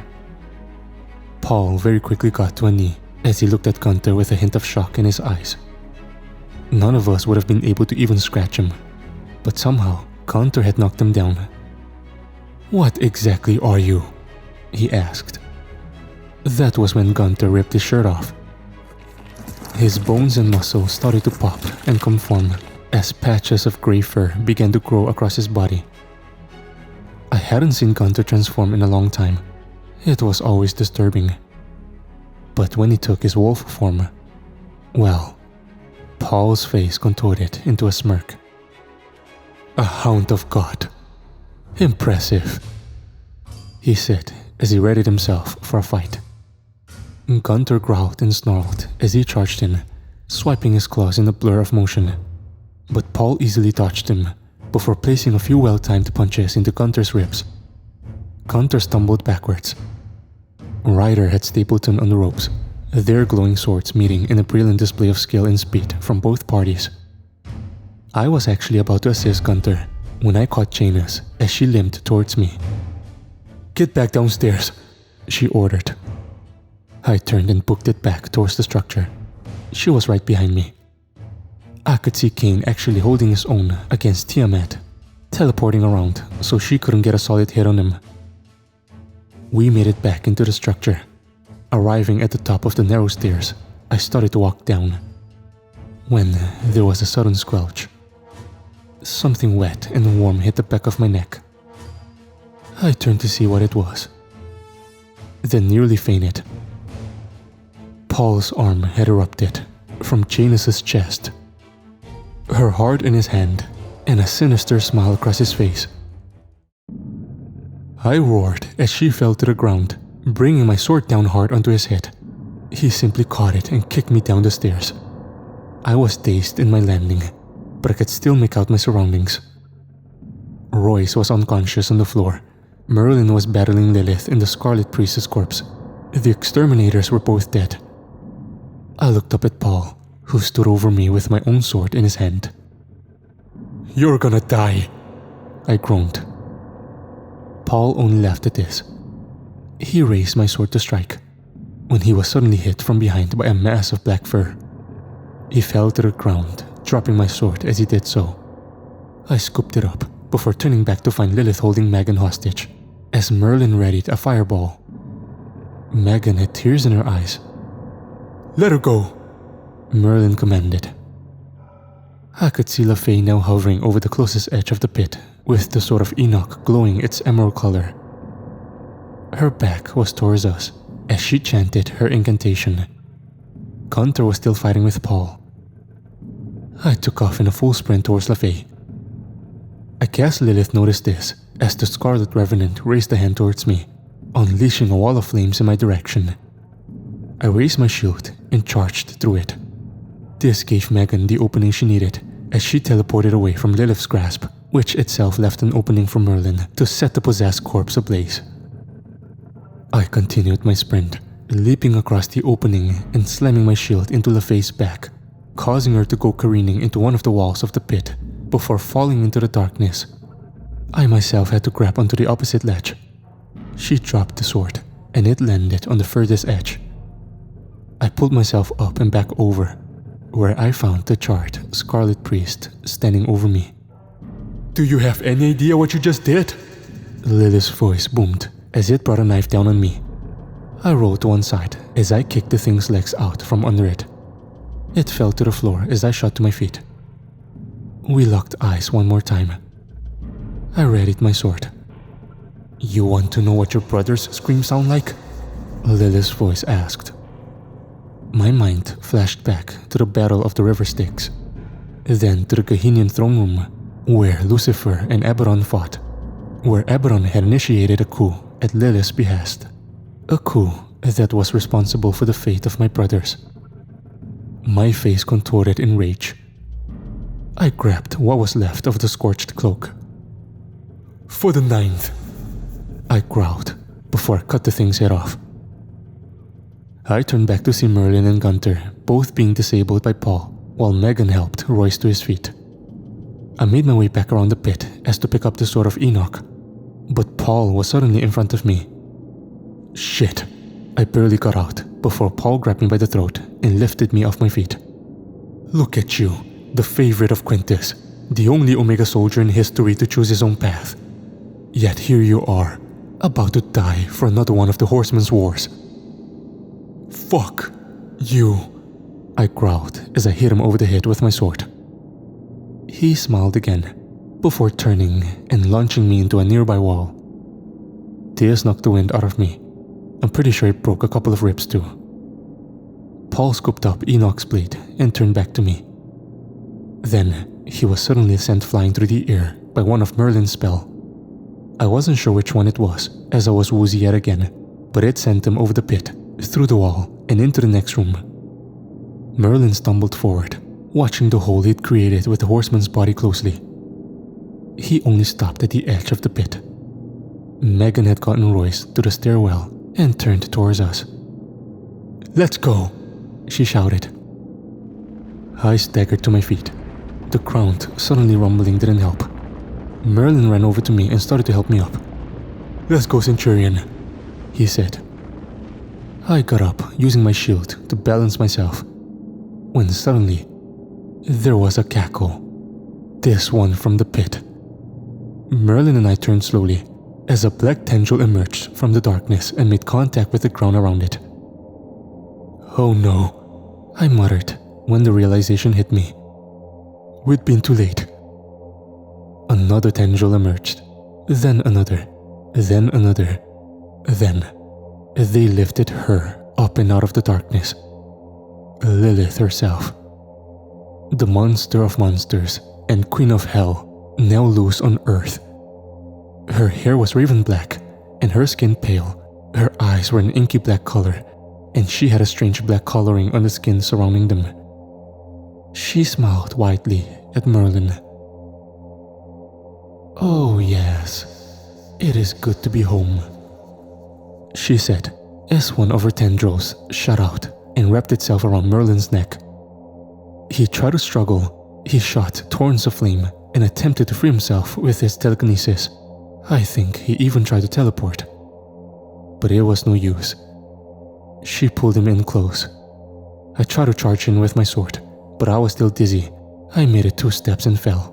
Paul very quickly got to a knee as he looked at Gunther with a hint of shock in his eyes. None of us would have been able to even scratch him. but somehow Gunter had knocked him down. "What exactly are you?" he asked. That was when Gunter ripped his shirt off. His bones and muscles started to pop and conform as patches of grey fur began to grow across his body. I hadn't seen Gunter transform in a long time. It was always disturbing. But when he took his wolf form, well, Paul's face contorted into a smirk. "A hound of God. Impressive," he said as he readied himself for a fight. Gunter growled and snarled as he charged in, swiping his claws in a blur of motion. But Paul easily dodged him before placing a few well-timed punches into Gunter's ribs. Gunter stumbled backwards. Ryder had Stapleton on the ropes, their glowing swords meeting in a brilliant display of skill and speed from both parties. I was actually about to assist Gunter when I caught Janus as she limped towards me. "Get back downstairs," she ordered. I turned and booked it back towards the structure. She was right behind me. I could see Cain actually holding his own against Tiamat, teleporting around so she couldn't get a solid hit on him. We made it back into the structure. Arriving at the top of the narrow stairs, I started to walk down, when there was a sudden squelch. Something wet and warm hit the back of my neck. I turned to see what it was, then nearly fainted. Paul's arm had erupted from Janus's chest, her heart in his hand, and a sinister smile across his face. I roared as she fell to the ground, bringing my sword down hard onto his head. He simply caught it and kicked me down the stairs. I was dazed in my landing, but I could still make out my surroundings. Royce was unconscious on the floor. Merlin was battling Lilith in the Scarlet Priestess corpse. The exterminators were both dead. I looked up at Paul, who stood over me with my own sword in his hand. "You're gonna die," I groaned. Paul only laughed at this. He raised my sword to strike, when he was suddenly hit from behind by a mass of black fur. He fell to the ground, dropping my sword as he did so. I scooped it up before turning back to find Lilith holding Megan hostage, as Merlin readied a fireball. Megan had tears in her eyes. "Let her go," Merlin commanded. I could see LaFay now hovering over the closest edge of the pit, with the sword of Enoch glowing its emerald color. Her back was towards us as she chanted her incantation. Gunter was still fighting with Paul. I took off in a full sprint towards LaFay. I guess Lilith noticed this as the Scarlet Revenant raised a hand towards me, unleashing a wall of flames in my direction. I raised my shield and charged through it. This gave Megan the opening she needed as she teleported away from Lilith's grasp, which itself left an opening for Merlin to set the possessed corpse ablaze. I continued my sprint, leaping across the opening and slamming my shield into LaFay's back, causing her to go careening into one of the walls of the pit before falling into the darkness. I myself had to grab onto the opposite ledge. She dropped the sword, and it landed on the furthest edge. I pulled myself up and back over, where I found the charred Scarlet Priest standing over me. "Do you have any idea what you just did?" Lilith's voice boomed as it brought a knife down on me. I rolled to one side as I kicked the thing's legs out from under it. It fell to the floor as I shot to my feet. We locked eyes one more time. I readied my sword. "You want to know what your brother's screams sound like?" Lilith's voice asked. My mind flashed back to the Battle of the River Styx, then to the Gahinian throne room, where Lucifer and Eberron fought, where Eberron had initiated a coup at Lilith's behest, a coup that was responsible for the fate of my brothers. My face contorted in rage. I grabbed what was left of the scorched cloak. "For the 9th, I growled before I cut the thing's head off. I turned back to see Merlin and Gunter both being disabled by Paul, while Megan helped Royce to his feet. I made my way back around the pit as to pick up the sword of Enoch, but Paul was suddenly in front of me. Shit, I barely got out before Paul grabbed me by the throat and lifted me off my feet. "Look at you, the favorite of Quintus. the only Omega soldier in history to choose his own path. Yet here you are, about to die for another one of the Horseman's wars. Fuck you, I growled as I hit him over the head with my sword. He smiled again, before turning and launching me into a nearby wall. This knocked the wind out of me. I'm pretty sure it broke a couple of ribs too. Paul scooped up Enoch's blade and turned back to me. Then he was suddenly sent flying through the air by one of Merlin's spell. I wasn't sure which one it was, as I was woozy yet again, but it sent him over the pit, through the wall, and into the next room. Merlin stumbled forward, watching the hole he'd created with the horseman's body closely. He only stopped at the edge of the pit. Megan had gotten Royce to the stairwell and turned towards us. "Let's go," she shouted. I staggered to my feet. The ground suddenly rumbling didn't help. Merlin ran over to me and started to help me up. "Let's go, Centurion," he said. I got up, using my shield to balance myself, when suddenly there was a cackle. This one from the pit. Merlin and I turned slowly as a black tendril emerged from the darkness and made contact with the ground around it. "Oh no," I muttered when the realization hit me. We'd been too late. Another tendril emerged, then another, then another, then they lifted her up and out of the darkness. Lilith herself. The monster of monsters and queen of hell, now loose on earth. Her hair was raven black and her skin pale. Her eyes were an inky black color, and she had a strange black coloring on the skin surrounding them. She smiled widely at Merlin. "Oh yes, it is good to be home," she said, as one of her tendrils shot out and wrapped itself around Merlin's neck. He tried to struggle. He shot torrents of flame and attempted to free himself with his telekinesis. I think he even tried to teleport. But it was no use. She pulled him in close. I tried to charge in with my sword, but I was still dizzy. I made it 2 steps and fell.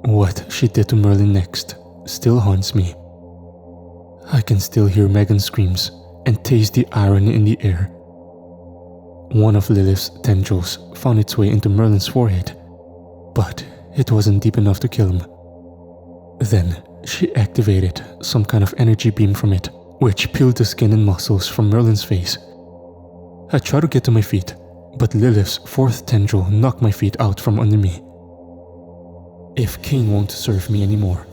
What she did to Merlin next still haunts me. I can still hear Megan's screams and taste the irony in the air. One of Lilith's tendrils found its way into Merlin's forehead, but it wasn't deep enough to kill him. Then she activated some kind of energy beam from it, which peeled the skin and muscles from Merlin's face. I tried to get to my feet, but Lilith's 4th tendril knocked my feet out from under me. "If Cain won't serve me anymore,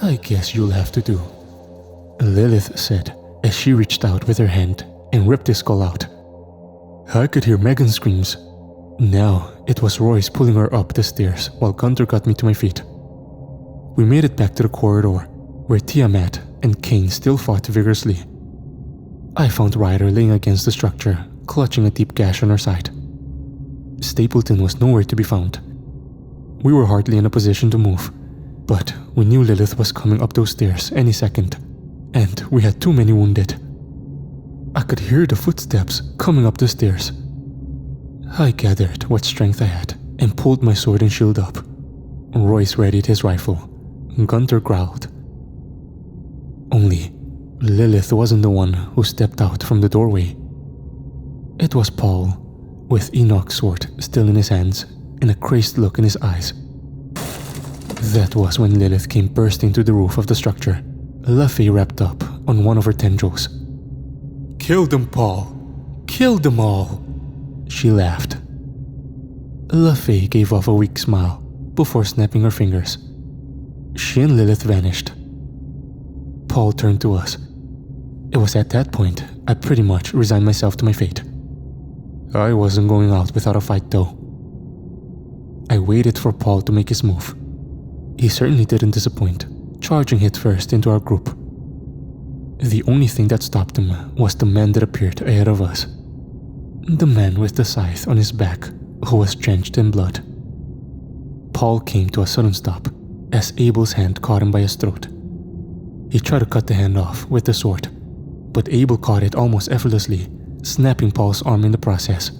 I guess you'll have to do," Lilith said as she reached out with her hand and ripped his skull out. I could hear Megan's screams. Now it was Royce pulling her up the stairs while Gunther got me to my feet. We made it back to the corridor, where Tiamat and Cain still fought vigorously. I found Ryder laying against the structure, clutching a deep gash on her side. Stapleton was nowhere to be found. We were hardly in a position to move, but we knew Lilith was coming up those stairs any second, and we had too many wounded. I could hear the footsteps coming up the stairs. I gathered what strength I had and pulled my sword and shield up. Royce readied his rifle. Gunther growled. Only Lilith wasn't the one who stepped out from the doorway. It was Paul, with Enoch's sword still in his hands and a crazed look in his eyes. That was when Lilith came bursting through the roof of the structure, Luffy wrapped up on one of her tendrils. "Kill them, Paul! Kill them all!" she laughed. Luffy gave off a weak smile before snapping her fingers. She and Lilith vanished. Paul turned to us. It was at that point I pretty much resigned myself to my fate. I wasn't going out without a fight though. I waited for Paul to make his move. He certainly didn't disappoint, charging head first into our group. The only thing that stopped him was the man that appeared ahead of us. The man with the scythe on his back, who was drenched in blood. Paul came to a sudden stop as Abel's hand caught him by his throat. He tried to cut the hand off with the sword, but Abel caught it almost effortlessly, snapping Paul's arm in the process.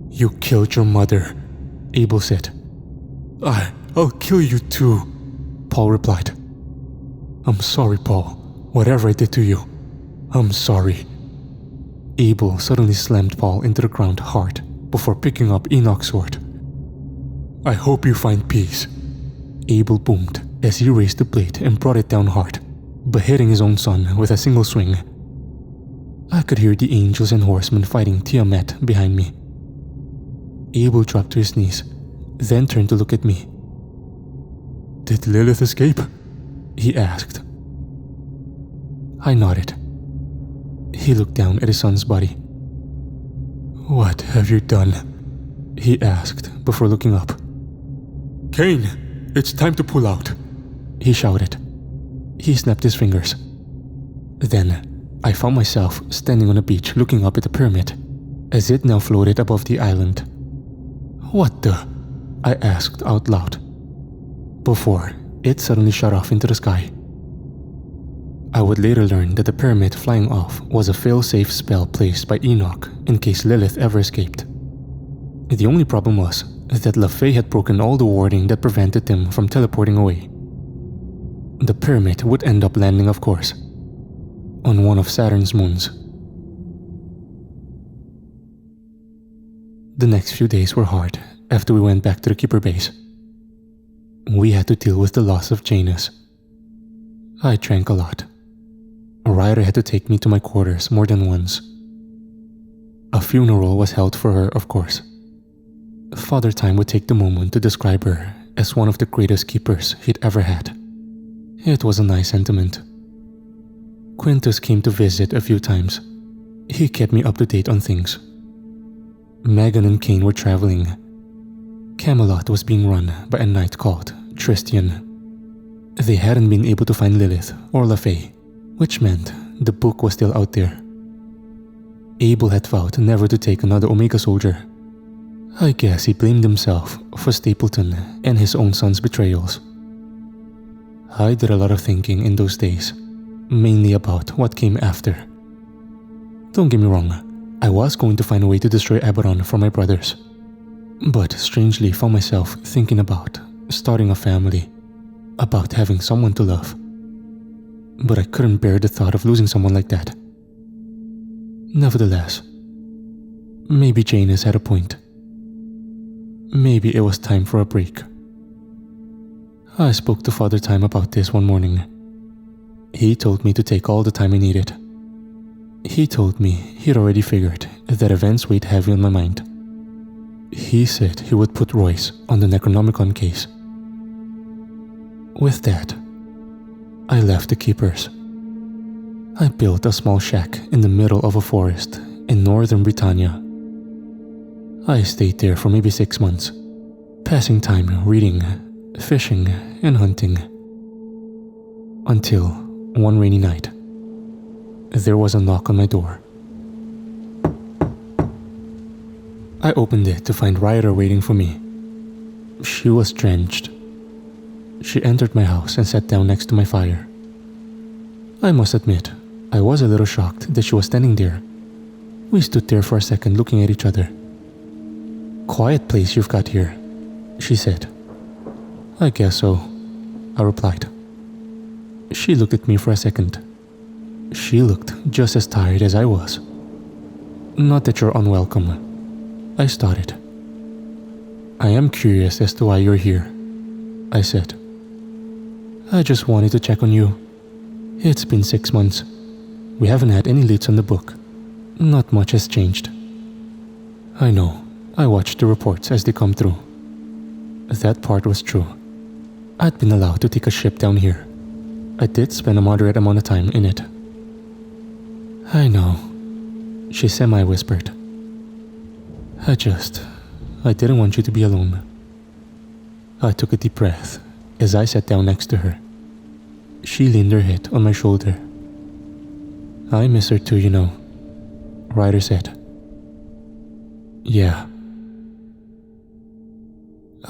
"You killed your mother," Abel said. I'll kill you too, Paul replied. I'm sorry, Paul. Whatever I did to you, I'm sorry. Abel suddenly slammed Paul into the ground hard before picking up Enoch's sword. I hope you find peace, Abel boomed as he raised the blade and brought it down hard, beheading his own son with a single swing. I could hear the angels and horsemen fighting Tiamat behind me. Abel dropped to his knees, then turned to look at me. Did Lilith escape? He asked. I nodded. He looked down at his son's body. What have you done? He asked before looking up. Cain, it's time to pull out, he shouted. He snapped his fingers. Then, I found myself standing on a beach looking up at the pyramid, as it now floated above the island. What the? I asked out loud, before it suddenly shot off into the sky. I would later learn that the pyramid flying off was a fail-safe spell placed by Enoch in case Lilith ever escaped. The only problem was that LaFay had broken all the warding that prevented them from teleporting away. The pyramid would end up landing, of course, on one of Saturn's moons. The next few days were hard after we went back to the Keeper base. We had to deal with the loss of Janus. I drank a lot. Ryder had to take me to my quarters more than once. A funeral was held for her, of course. Father Time would take the moment to describe her as one of the greatest keepers he'd ever had. It was a nice sentiment. Quintus came to visit a few times. He kept me up to date on things. Megan and Cain were traveling. Camelot was being run by a knight called Tristian. They hadn't been able to find Lilith or LaFay, which meant the book was still out there. Abel had vowed never to take another Omega soldier. I guess he blamed himself for Stapleton and his own son's betrayals. I did a lot of thinking in those days, mainly about what came after. Don't get me wrong, I was going to find a way to destroy Abaddon for my brothers, but strangely found myself thinking about starting a family, about having someone to love. But I couldn't bear the thought of losing someone like that. Nevertheless, maybe Janus had a point. Maybe it was time for a break. I spoke to Father Time about this one morning. He told me to take all the time I needed. He told me he'd already figured that events weighed heavy on my mind. He said he would put Royce on the Necronomicon case. With that, I left the Keepers. I built a small shack in the middle of a forest in northern Britannia. I stayed there for maybe 6 months, passing time reading, fishing, and hunting. Until one rainy night, there was a knock on my door. I opened it to find Ryder waiting for me. She was drenched. She entered my house and sat down next to my fire. I must admit, I was a little shocked that she was standing there. We stood there for a second looking at each other. Quiet place you've got here, she said. I guess so, I replied. She looked at me for a second. She looked just as tired as I was. Not that you're unwelcome, I started. I am curious as to why you're here, I said. I just wanted to check on you. It's been 6 months. We haven't had any leads on the book. Not much has changed. I know. I watched the reports as they come through. That part was true. I'd been allowed to take a ship down here. I did spend a moderate amount of time in it. I know, she semi-whispered. I didn't want you to be alone. I took a deep breath as I sat down next to her. She leaned her head on my shoulder. I miss her too, you know, Ryder said. Yeah.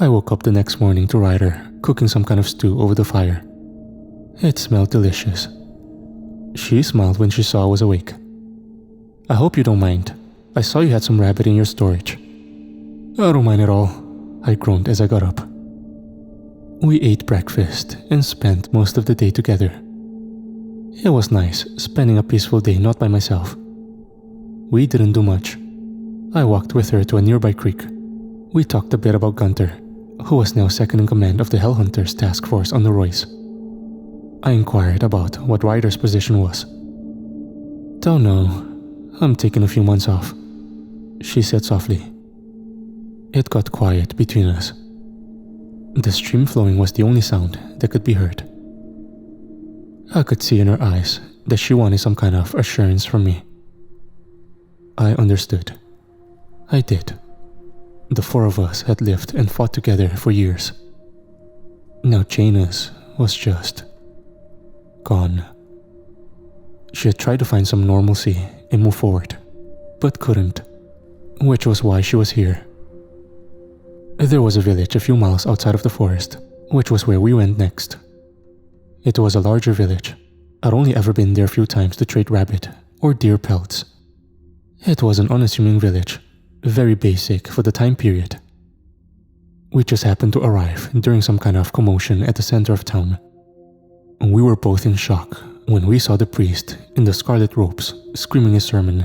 I woke up the next morning to Ryder cooking some kind of stew over the fire. It smelled delicious. She smiled when she saw I was awake. I hope you don't mind. I saw you had some rabbit in your storage. I don't mind at all, I groaned as I got up. We ate breakfast and spent most of the day together. It was nice spending a peaceful day not by myself. We didn't do much. I walked with her to a nearby creek. We talked a bit about Gunther, who was now second in command of the Hellhunters task force on the Royce. I inquired about what Ryder's position was. "Don't know. I'm taking a few months off," she said softly. It got quiet between us. The stream flowing was the only sound that could be heard. I could see in her eyes that she wanted some kind of assurance from me. I understood. I did. The four of us had lived and fought together for years. Now Janus was just gone. She had tried to find some normalcy and move forward, but couldn't, which was why she was here. There was a village a few miles outside of the forest, which was where we went next. It was a larger village. I'd only ever been there a few times to trade rabbit or deer pelts. It was an unassuming village, very basic for the time period. We just happened to arrive during some kind of commotion at the center of town. We were both in shock when we saw the priest in the scarlet robes screaming his sermon.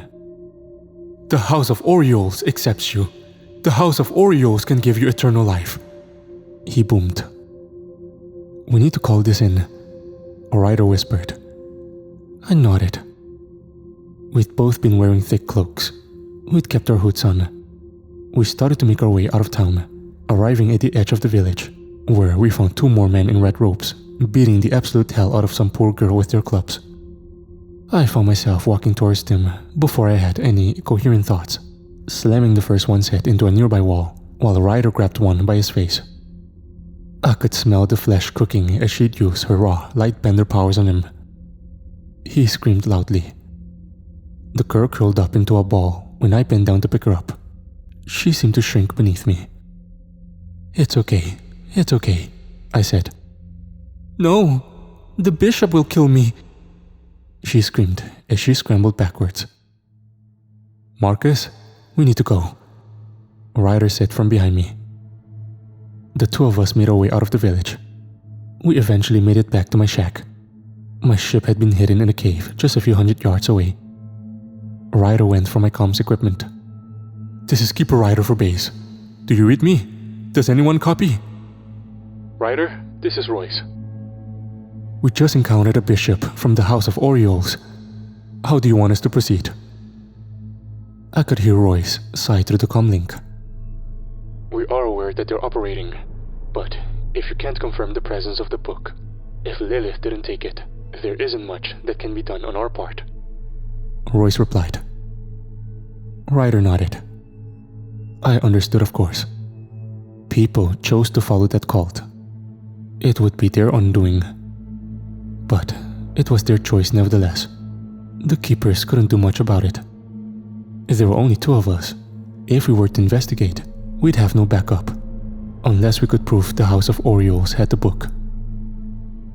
"The House of Orioles accepts you. The House of Orioles can give you eternal life," he boomed. "We need to call this in," a rider whispered. I nodded. We'd both been wearing thick cloaks. We'd kept our hoods on. We started to make our way out of town, arriving at the edge of the village, where we found two more men in red robes, beating the absolute hell out of some poor girl with their clubs. I found myself walking towards them before I had any coherent thoughts, slamming the first one's head into a nearby wall, while the rider grabbed one by his face. I could smell the flesh cooking as she'd use her raw, light bender powers on him. He screamed loudly. The girl curled up into a ball when I bent down to pick her up. She seemed to shrink beneath me. It's okay, I said. "No, the bishop will kill me," she screamed as she scrambled backwards. "Marcus, we need to go," a rider said from behind me. The two of us made our way out of the village. We eventually made it back to my shack. My ship had been hidden in a cave just a few hundred yards away. Ryder went for my comms equipment. "This is Keeper Ryder for base. Do you read me? Does anyone copy?" Ryder, this is Royce. "We just encountered a bishop from the House of Orioles. How do you want us to proceed?" I could hear Royce sigh through the comlink. "We are aware that they're operating, but if you can't confirm the presence of the book, if Lilith didn't take it, there isn't much that can be done on our part," Royce replied. Ryder nodded. I understood, of course. People chose to follow that cult. It would be their undoing. But it was their choice nevertheless. The keepers couldn't do much about it. There were only two of us. If we were to investigate, we'd have no backup, unless we could prove the House of Orioles had the book.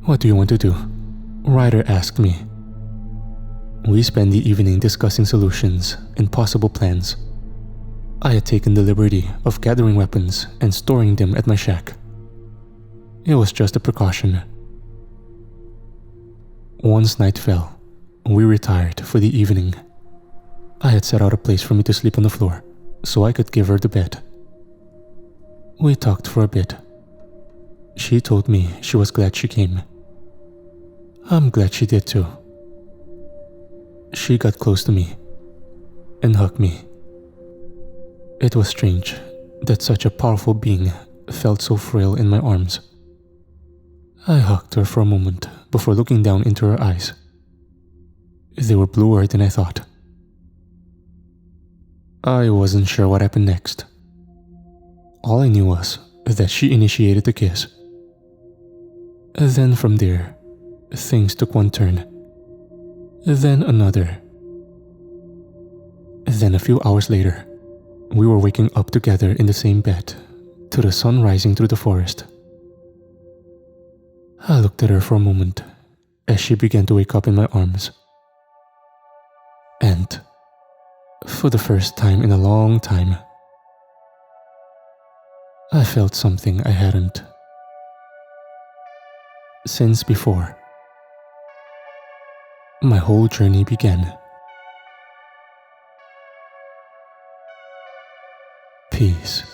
"What do you want to do?" Ryder asked me. We spent the evening discussing solutions and possible plans. I had taken the liberty of gathering weapons and storing them at my shack. It was just a precaution. Once night fell, we retired for the evening. I had set out a place for me to sleep on the floor, so I could give her the bed. We talked for a bit. She told me she was glad she came. I'm glad she did too. She got close to me and hugged me. It was strange that such a powerful being felt so frail in my arms. I hugged her for a moment before looking down into her eyes. They were bluer than I thought. I wasn't sure what happened next. All I knew was that she initiated the kiss. Then from there, things took one turn. Then another. Then a few hours later, we were waking up together in the same bed, to the sun rising through the forest. I looked at her for a moment as she began to wake up in my arms. And, for the first time in a long time, I felt something I hadn't since before. My whole journey began. Peace.